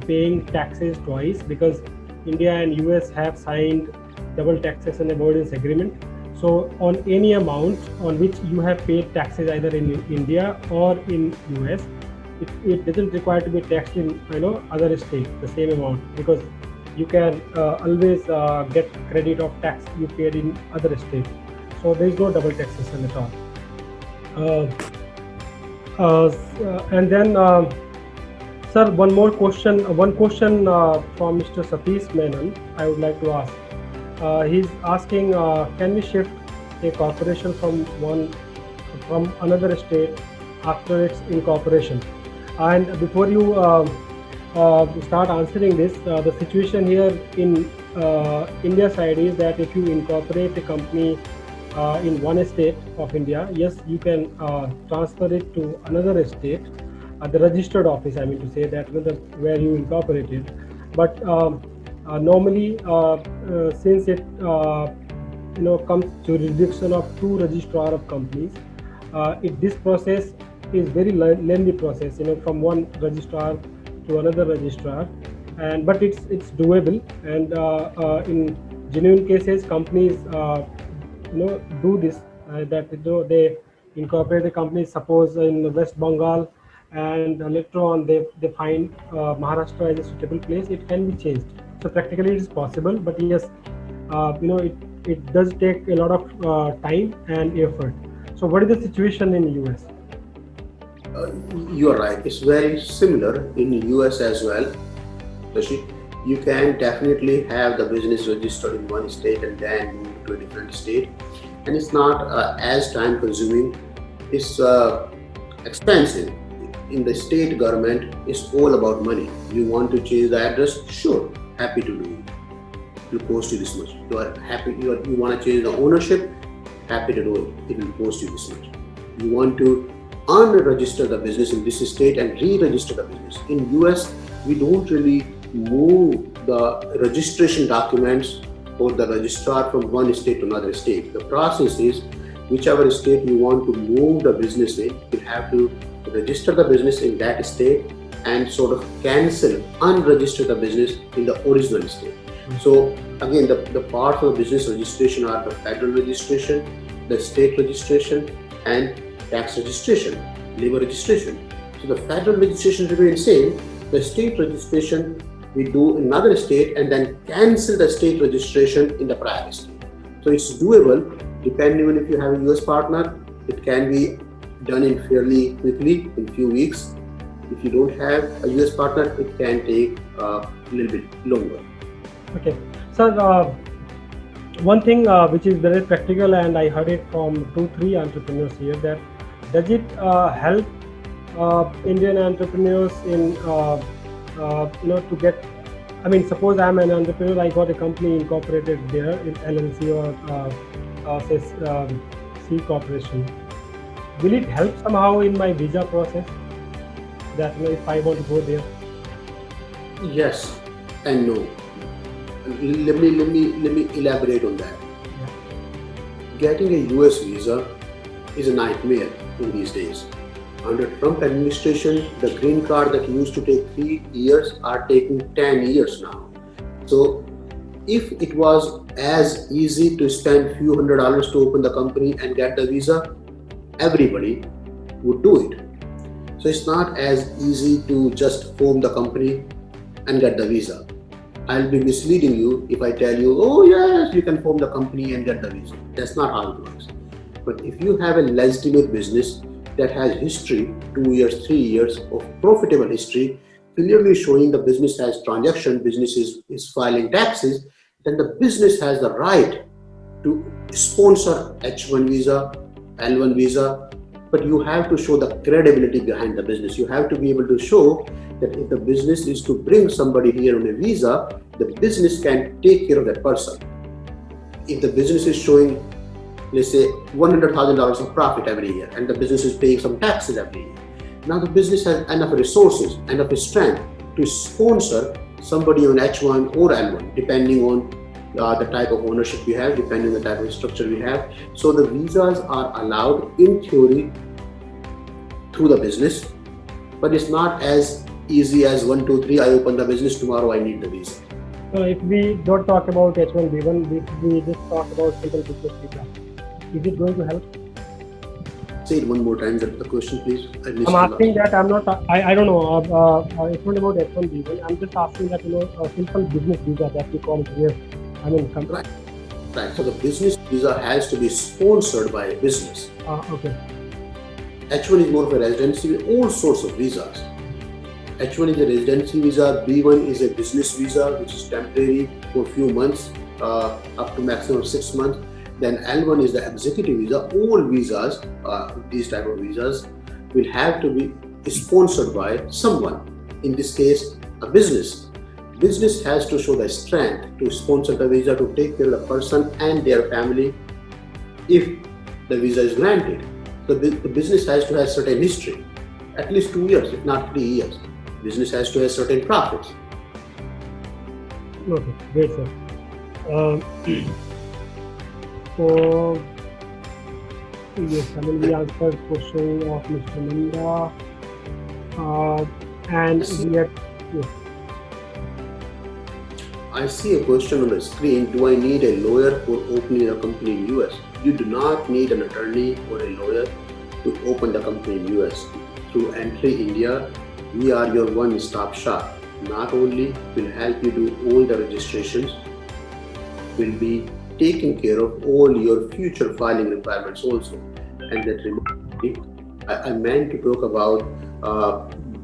paying taxes twice, because India and US have signed double taxation avoidance agreement. So on any amount on which you have paid taxes either in India or in US, it doesn't require to be taxed in other state the same amount, because you can always get credit of tax you paid in other state. So there is no double taxation at all. And then sir, one question from Mr. Satish Menon I would like to ask. He's asking, can we shift a corporation from another state after its incorporation? And before you start answering this, the situation here in India side is that if you incorporate a company in one state of India, yes, you can transfer it to another state, the registered office, I mean to say that where you incorporated. But normally, since it comes jurisdiction of two registrar of companies, this process is very lengthy process, from one registrar to another registrar, but it's doable. And in genuine cases, companies do this, that they incorporate a company, suppose in West Bengal, and later on they find Maharashtra as a suitable place, it can be changed. So practically it is possible, but yes, it does take a lot of time and effort. So what is the situation in the US? You are right. It's very similar in the US as well. You can definitely have the business registered in one state and then move to a different state, and it's not as time consuming. It's expensive. In the state government, it's all about money. You want to change the address? Sure, happy to do it. It will cost you this much. You are happy. You want to change the ownership? Happy to do it. It will cost you this much. You want to unregister the business in this state and re-register the business. In US, we don't really move the registration documents or the registrar from one state to another state. The process is, whichever state you want to move the business in, you have to register the business in that state and sort of cancel, unregister the business in the original state. So again, the parts of the business registration are the federal registration, the state registration, and tax registration, labor registration. So the federal registration remains same. The state registration we do in another state and then cancel the state registration in the prior state. So it's doable depending on if you have a US partner. It can be done in fairly quickly in few weeks. If you don't have a US partner, it can take a little bit longer. Okay, so one thing which is very practical, and I heard it from 2-3 entrepreneurs here, that does it help Indian entrepreneurs in to get, I mean, suppose I'm an entrepreneur, I got a company incorporated there in LLC or say C corporation. Will it help somehow in my visa process? That if I want to go there? Yes and no. Let me elaborate on that. Getting a US visa is a nightmare in these days. Under Trump administration, the green card that used to take 3 years are taking 10 years now. So if it was as easy to spend few $100s to open the company and get the visa, everybody would do it. So it's not as easy to just form the company and get the visa. I'll be misleading you if I tell you, oh yes, you can form the company and get the visa. That's not how it works. But if you have a legitimate business that has history, 2 years, 3 years of profitable history, clearly showing the business has transaction, business is filing taxes, then the business has the right to sponsor H1 visa, L1 visa, but you have to show the credibility behind the business. You have to be able to show that if the business is to bring somebody here on a visa, the business can take care of that person. If the business is showing, let's say, $100,000 of profit every year, and the business is paying some taxes every year, now the business has enough resources, enough strength to sponsor somebody on H1 or L1, depending on the type of ownership we have, depending on the type of structure we have. So the visas are allowed in theory through the business, but it's not as easy as 1, 2, 3, I open the business, tomorrow I need the visa. So if we don't talk about H1B1, we just talk about simple business visa, is it going to help? Say it one more time, the question please. I'm asking that, I'm not, I don't know, it's not about H1B1, I'm just asking that, a simple business visa that we call it here. I mean, right. So the business visa has to be sponsored by a business. Okay. H1 is more of a residency with all sorts of visas. H1 is a residency visa, B1 is a business visa which is temporary for a few months, up to maximum 6 months. Then L1 is the executive visa. All visas, these type of visas, will have to be sponsored by someone. In this case, a business. Business has to show the strength to sponsor the visa, to take care of the person and their family if the visa is granted. So the business has to have certain history, at least 2 years, if not 3 years. Business has to have certain profits. Okay, great, sir. So, yes, I mean, we answered question of Mr. Nanda, and we had, yes. I see a question on the screen. Do I need a lawyer for opening a company in US? You do not need an attorney or a lawyer to open the company in US. Through Entry India, we are your one-stop shop. Not only will help you do all the registrations, will be taking care of all your future filing requirements also. And that remotely, I meant to talk about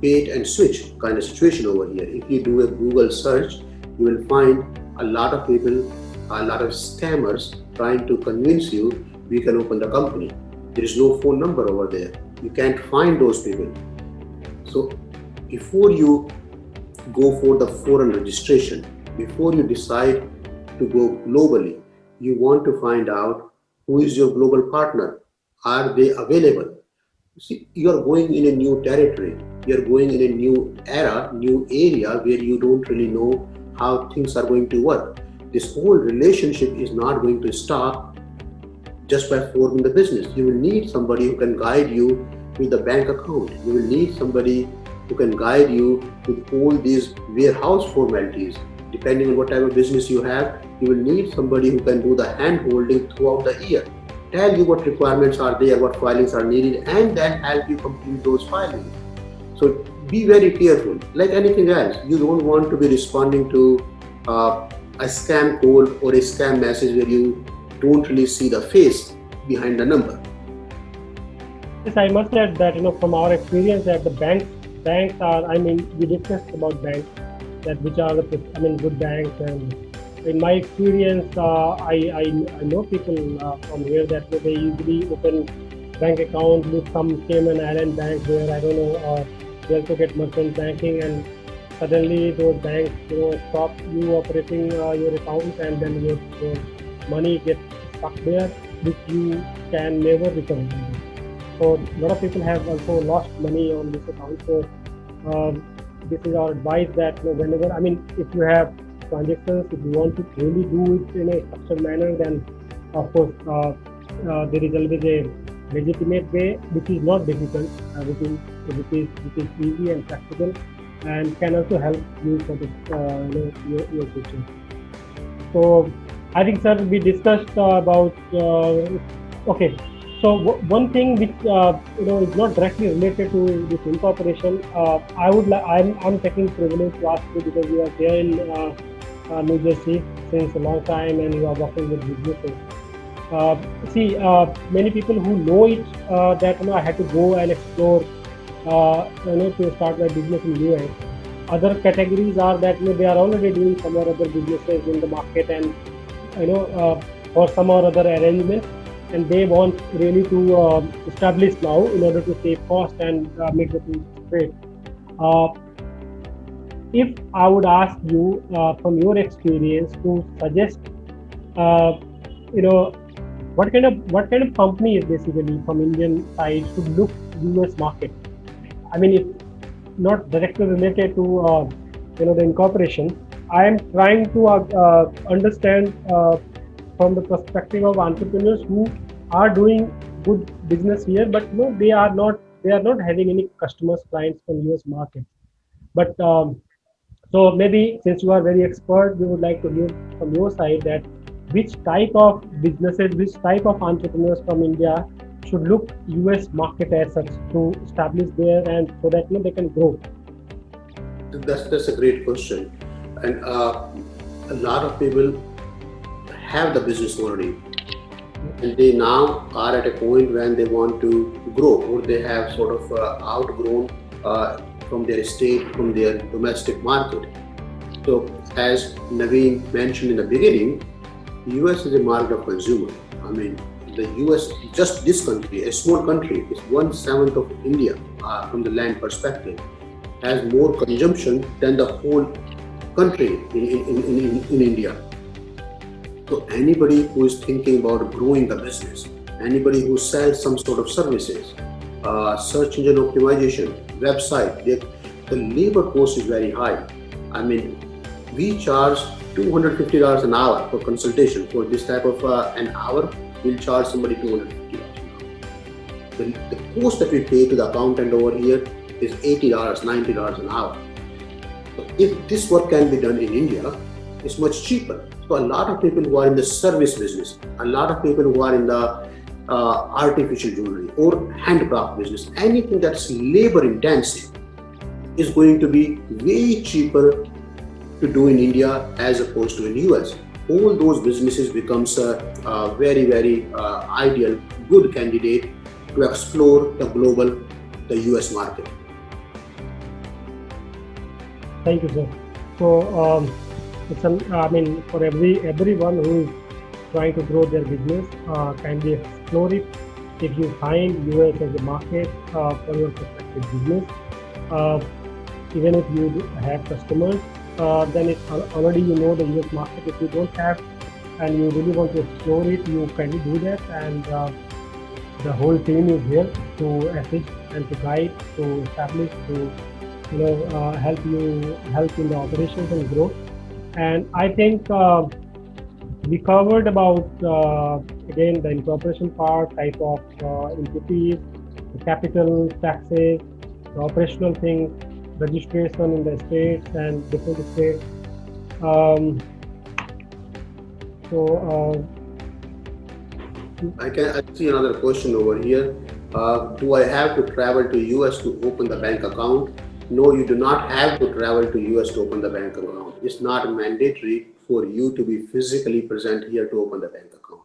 bait and switch kind of situation over here. If you do a Google search, you will find a lot of people, a lot of scammers trying to convince you we can open the company. There is no phone number over there. You can't find those people. So before you go for the foreign registration, before you decide to go globally, you want to find out who is your global partner. Are they available? See, you are going in a new territory. You are going in a new era, new area where you don't really know how things are going to work. This whole relationship is not going to stop just by forming the business. You will need somebody who can guide you with the bank account. You will need somebody who can guide you with all these warehouse formalities. Depending on what type of business you have, you will need somebody who can do the hand holding throughout the year. tell you what requirements are there, what filings are needed, and then help you complete those filings. So be very careful. Like anything else, you don't want to be responding to a scam call or a scam message where you don't really see the face behind the number. Yes, I must add that from our experience that the banks are. I mean, we discussed about banks, that which are the good banks, and in my experience, I know people from here that they usually open bank account with some Cayman Island bank where I don't know, they also get merchant banking, and suddenly those banks stop you operating your account, and then your money gets stuck there, which you can never recover. So a lot of people have also lost money on this account. So this is our advice that whenever, if you have transactions, if you want to really do it in a structured manner, then of course there is always a legitimate way, which is not difficult, which is easy and practical, and can also help you for the your future. So I think, sir, we discussed about okay. So one thing which is not directly related to this incorporation, I'm taking privilege to ask you because you are there in New Jersey since a long time and you are working with businesses. Many people who know it that I had to go and explore to start my business in US. Other categories are that they are already doing some or other businesses in the market, and or some or other arrangement, and they want really to establish now in order to save cost and make the things straight. If I would ask you from your experience to suggest, what kind of companies basically from Indian side should look US market. I mean, if not directly related to the incorporation, I am trying to understand from the perspective of entrepreneurs who are doing good business here, but they are not having any customers, clients from US market. But so maybe since you are very expert, we would like to hear from your side that which type of businesses, which type of entrepreneurs from India should look US market as such to establish there, and so that they can grow. That's a great question, and a lot of people have the business already, and they now are at a point when they want to grow, or they have sort of outgrown from their state, from their domestic market. So as Naveen mentioned in the beginning, the US is a market of consumer. I mean, the US, just this country, a small country, is 1/7 of India from the land perspective, has more consumption than the whole country in India. So anybody who is thinking about growing the business, anybody who sells some sort of services, search engine optimization, website, the labor cost is very high. I mean, we charge $250 an hour for consultation. For this type of an hour, we'll charge somebody $250 an hour. The cost that we pay to the accountant over here is $80, $90 an hour. So if this work can be done in India, it's much cheaper. So a lot of people who are in the service business, a lot of people who are in the artificial jewelry or handcraft business, anything that's labor intensive is going to be way cheaper to do in India as opposed to in US. All those businesses becomes a very, very ideal, good candidate to explore the US market. Thank you, sir. So for everyone who is trying to grow their business, kindly explore it. If you find US as a market for your prospective business, even if you have customers, then it's already the US market. If you don't have and you really want to explore it, you can do that, and the whole team is here to assist and to guide, to establish, to help in the operations and growth. And I think we covered about again the incorporation part, type of entities, the capital, taxes, the operational things, registration in the states and different states. I see another question over here. Do I have to travel to US to open the bank account? No, you do not have to travel to US to open the bank account. It's not mandatory for you to be physically present here to open the bank account.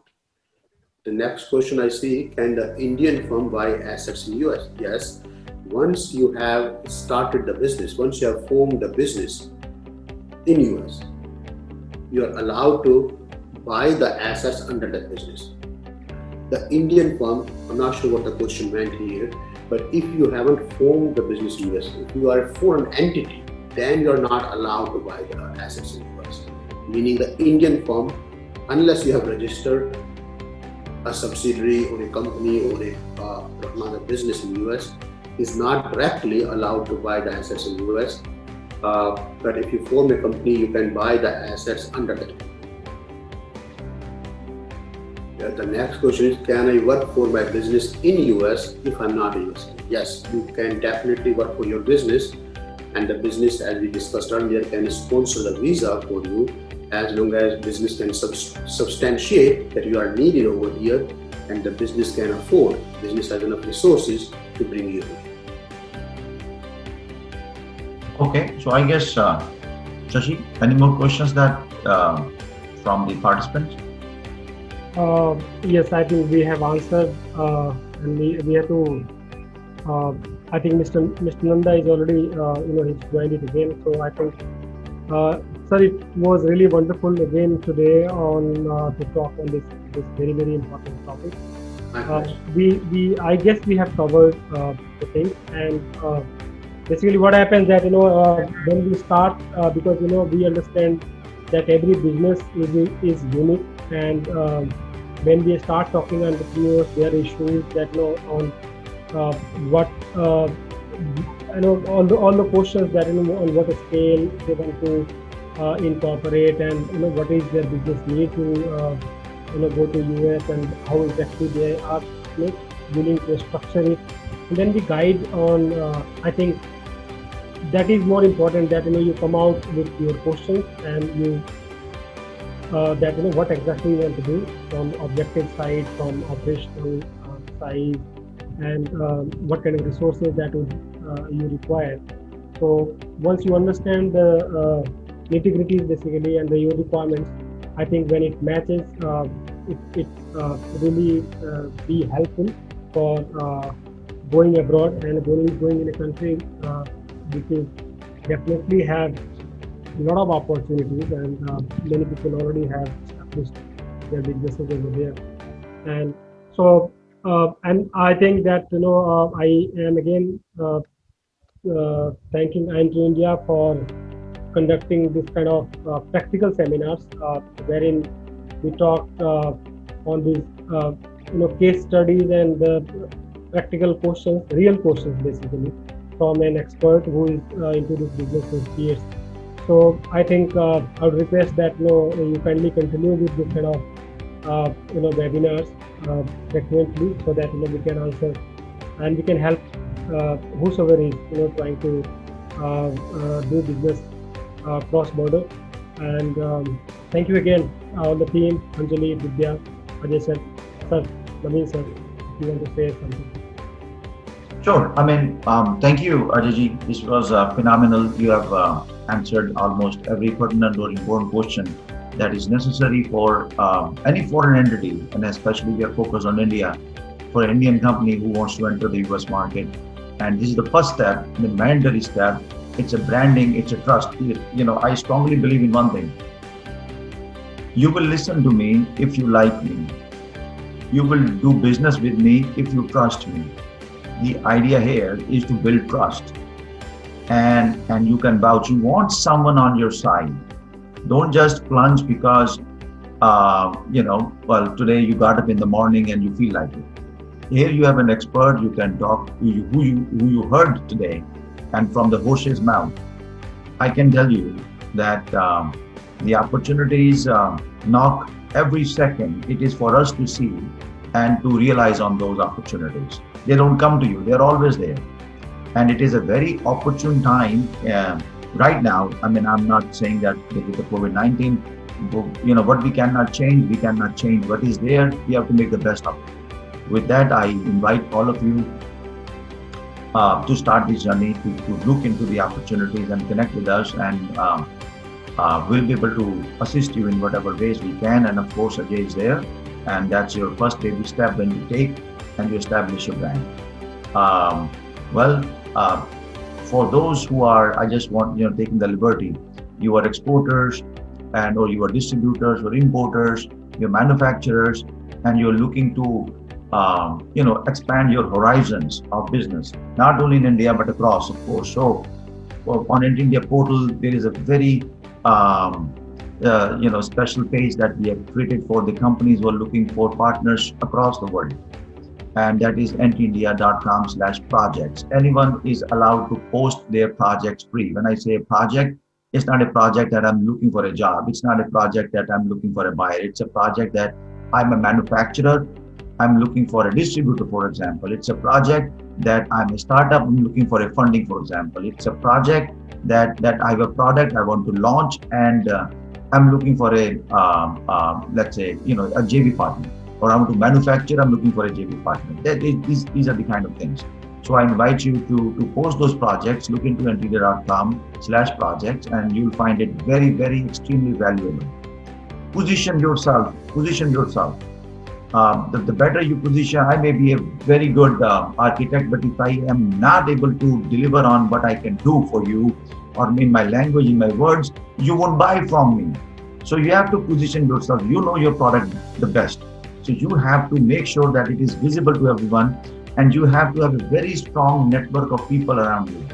The next question I see, can the Indian firm buy assets in US? Yes. Once you have started the business, once you have formed the business in US, you are allowed to buy the assets under that business. The Indian firm, I'm not sure what the question meant here, but if you haven't formed the business in US, if you are a foreign entity, then you're not allowed to buy the assets in US. Meaning the Indian firm, unless you have registered a subsidiary or a company or another business in US, is not directly allowed to buy the assets in US. But if you form a company, you can buy the assets under that. The next question is, can I work for my business in US if I'm not a US? Yes, you can definitely work for your business, and the business, as we discussed earlier, can sponsor the visa for you as long as business can substantiate that you are needed over here and the business can afford, business has enough resources to bring you here. Okay, so I guess, Shashi, any more questions that from the participants? Yes, I think we have answered, and we have to. I think Mr. Nanda is already, he's joined it again. So I think, sir, it was really wonderful again today to talk on this very important topic. I guess we have covered the things, and basically what happens that when we start, because we understand that every business is unique, and when we start talking to entrepreneurs, there are issues that on what all the questions that on what scale they want to incorporate, and what is their business need to go to US, and how exactly they are willing to structure it, and then we guide on. I think that is more important, that you come out with your questions and you that what exactly you want to do from objective side, from operational side, and what kind of resources that would you require. So once you understand the nitty-gritties basically and your requirements, I think when it matches, it really be helpful for going abroad and going in a country which is definitely have a lot of opportunities, and many people already have established their businesses over there. And so, and I think that I am again thanking INT India for conducting this kind of practical seminars, wherein we talked on these case studies and practical questions, real questions basically, from an expert who is into this business for years. So I think I would request that you kindly continue with this kind of webinars frequently, so that we can answer and we can help whosoever is trying to do business cross border. And thank you again, all the team, Anjali, Vidya, Ajay sir, Naveen sir, if you want to say something. Sure. I mean, thank you, Ajay. This was phenomenal. You have answered almost every pertinent or important question that is necessary for any foreign entity, and especially we are focused on India, for an Indian company who wants to enter the US market. And this is the first step, the mandatory step. It's a branding, it's a trust. I strongly believe in one thing. You will listen to me if you like me. You will do business with me if you trust me. The idea here is to build trust, and you can vouch. You want someone on your side. Don't just plunge because today you got up in the morning and you feel like it. Here you have an expert. You can talk who you heard today, and from the horse's mouth. I can tell you that the opportunities knock every second. It is for us to see and to realize on those opportunities. They don't come to you, they're always there. And it is a very opportune time right now. I mean, I'm not saying that with the COVID-19, what we cannot change, we cannot change. What is there, we have to make the best of it. With that, I invite all of you to start this journey, to look into the opportunities and connect with us, and we'll be able to assist you in whatever ways we can. And of course, Ajay is there, and that's your first baby step when you take and you establish your brand. Um, well, for those who are, I just want taking the liberty. You are exporters, and or you are distributors or importers, you're manufacturers, and you're looking to expand your horizons of business, not only in India but across, of course. So on India portal, there is a very special page that we have created for the companies who are looking for partners across the world, and that is ntIndia.com/projects. Anyone is allowed to post their projects free. When I say a project, it's not a project that I'm looking for a job. It's not a project that I'm looking for a buyer. It's a project that I'm a manufacturer. I'm looking for a distributor, for example. It's a project that I'm a startup. I'm looking for a funding, for example. It's a project that I have a product I want to launch, and I'm looking for a let's say a JV partner, or I want to manufacture. I'm looking for a JV partner. These are the kind of things. So I invite you to post those projects. Look into ntIndia.com/projects, and you'll find it very, very extremely valuable. Position yourself. Position yourself. The better you position, I may be a very good architect, but if I am not able to deliver on what I can do for you, or in my language, in my words, you won't buy from me. So you have to position yourself. You know your product the best. So you have to make sure that it is visible to everyone, and you have to have a very strong network of people around you.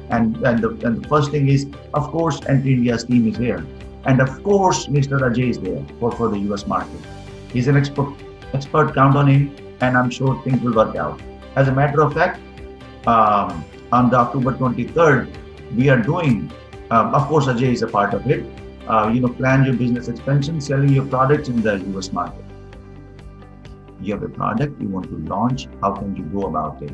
And the first thing is, of course, Entry India's team is here. And of course, Mr. Ajay is there for the US market. He's an expert, count on him, and I'm sure things will work out. As a matter of fact, on the October 23rd, we are doing, of course, Ajay is a part of it. Plan your business expansion, selling your products in the US market. You have a product you want to launch. How can you go about it?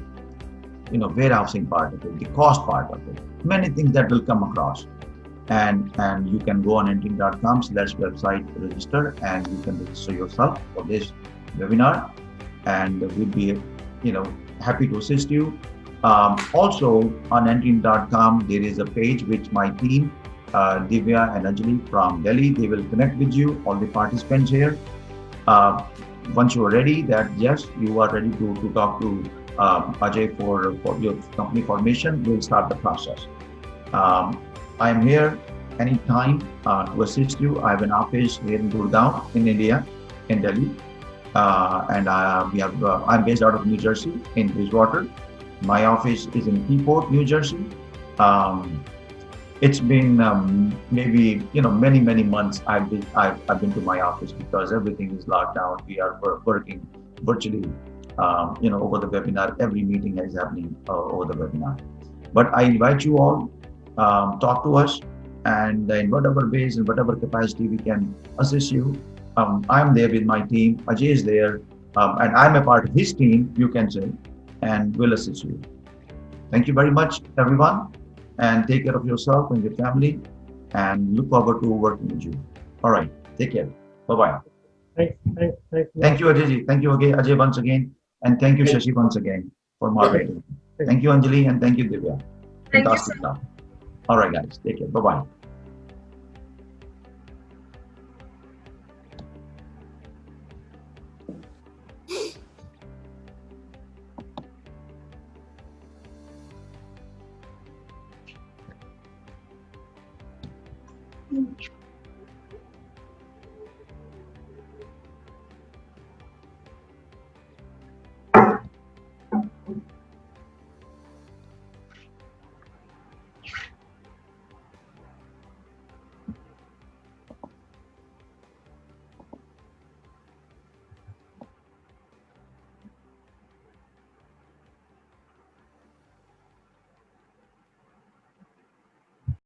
Warehousing part of it, the cost part of it, many things that will come across. And you can go on entry.com/website register, and you can register yourself for this webinar, and we'll be happy to assist you. Also on entry.com, there is a page which my team, Divya and Anjali from Delhi, they will connect with you, all the participants here. Once you are ready, that yes, you are ready to talk to Ajay for your company formation, we'll start the process. I am here anytime to assist you. I have an office here in Gurgaon in India, in Delhi. And I'm based out of New Jersey in Bridgewater. My office is in Peaport, New Jersey. It's been maybe many months I've been to my office because everything is locked down. We are working virtually over the webinar. Every meeting is happening over the webinar. But I invite you all, talk to us, and in whatever ways, in whatever capacity we can assist you. I'm there with my team. Ajay is there, and I'm a part of his team, you can say, and we'll assist you. Thank you very much, everyone, and take care of yourself and your family, and look forward to working with you. All right, take care. Bye-bye. Thanks. Thank you, Ajay. Thank you, Ajay, once again, and thank you, Shashi, once again, for moderating. Thank you, Anjali, and thank you, Divya. Thank you, Fantastic stuff. All right, guys, take care. Bye-bye. sir.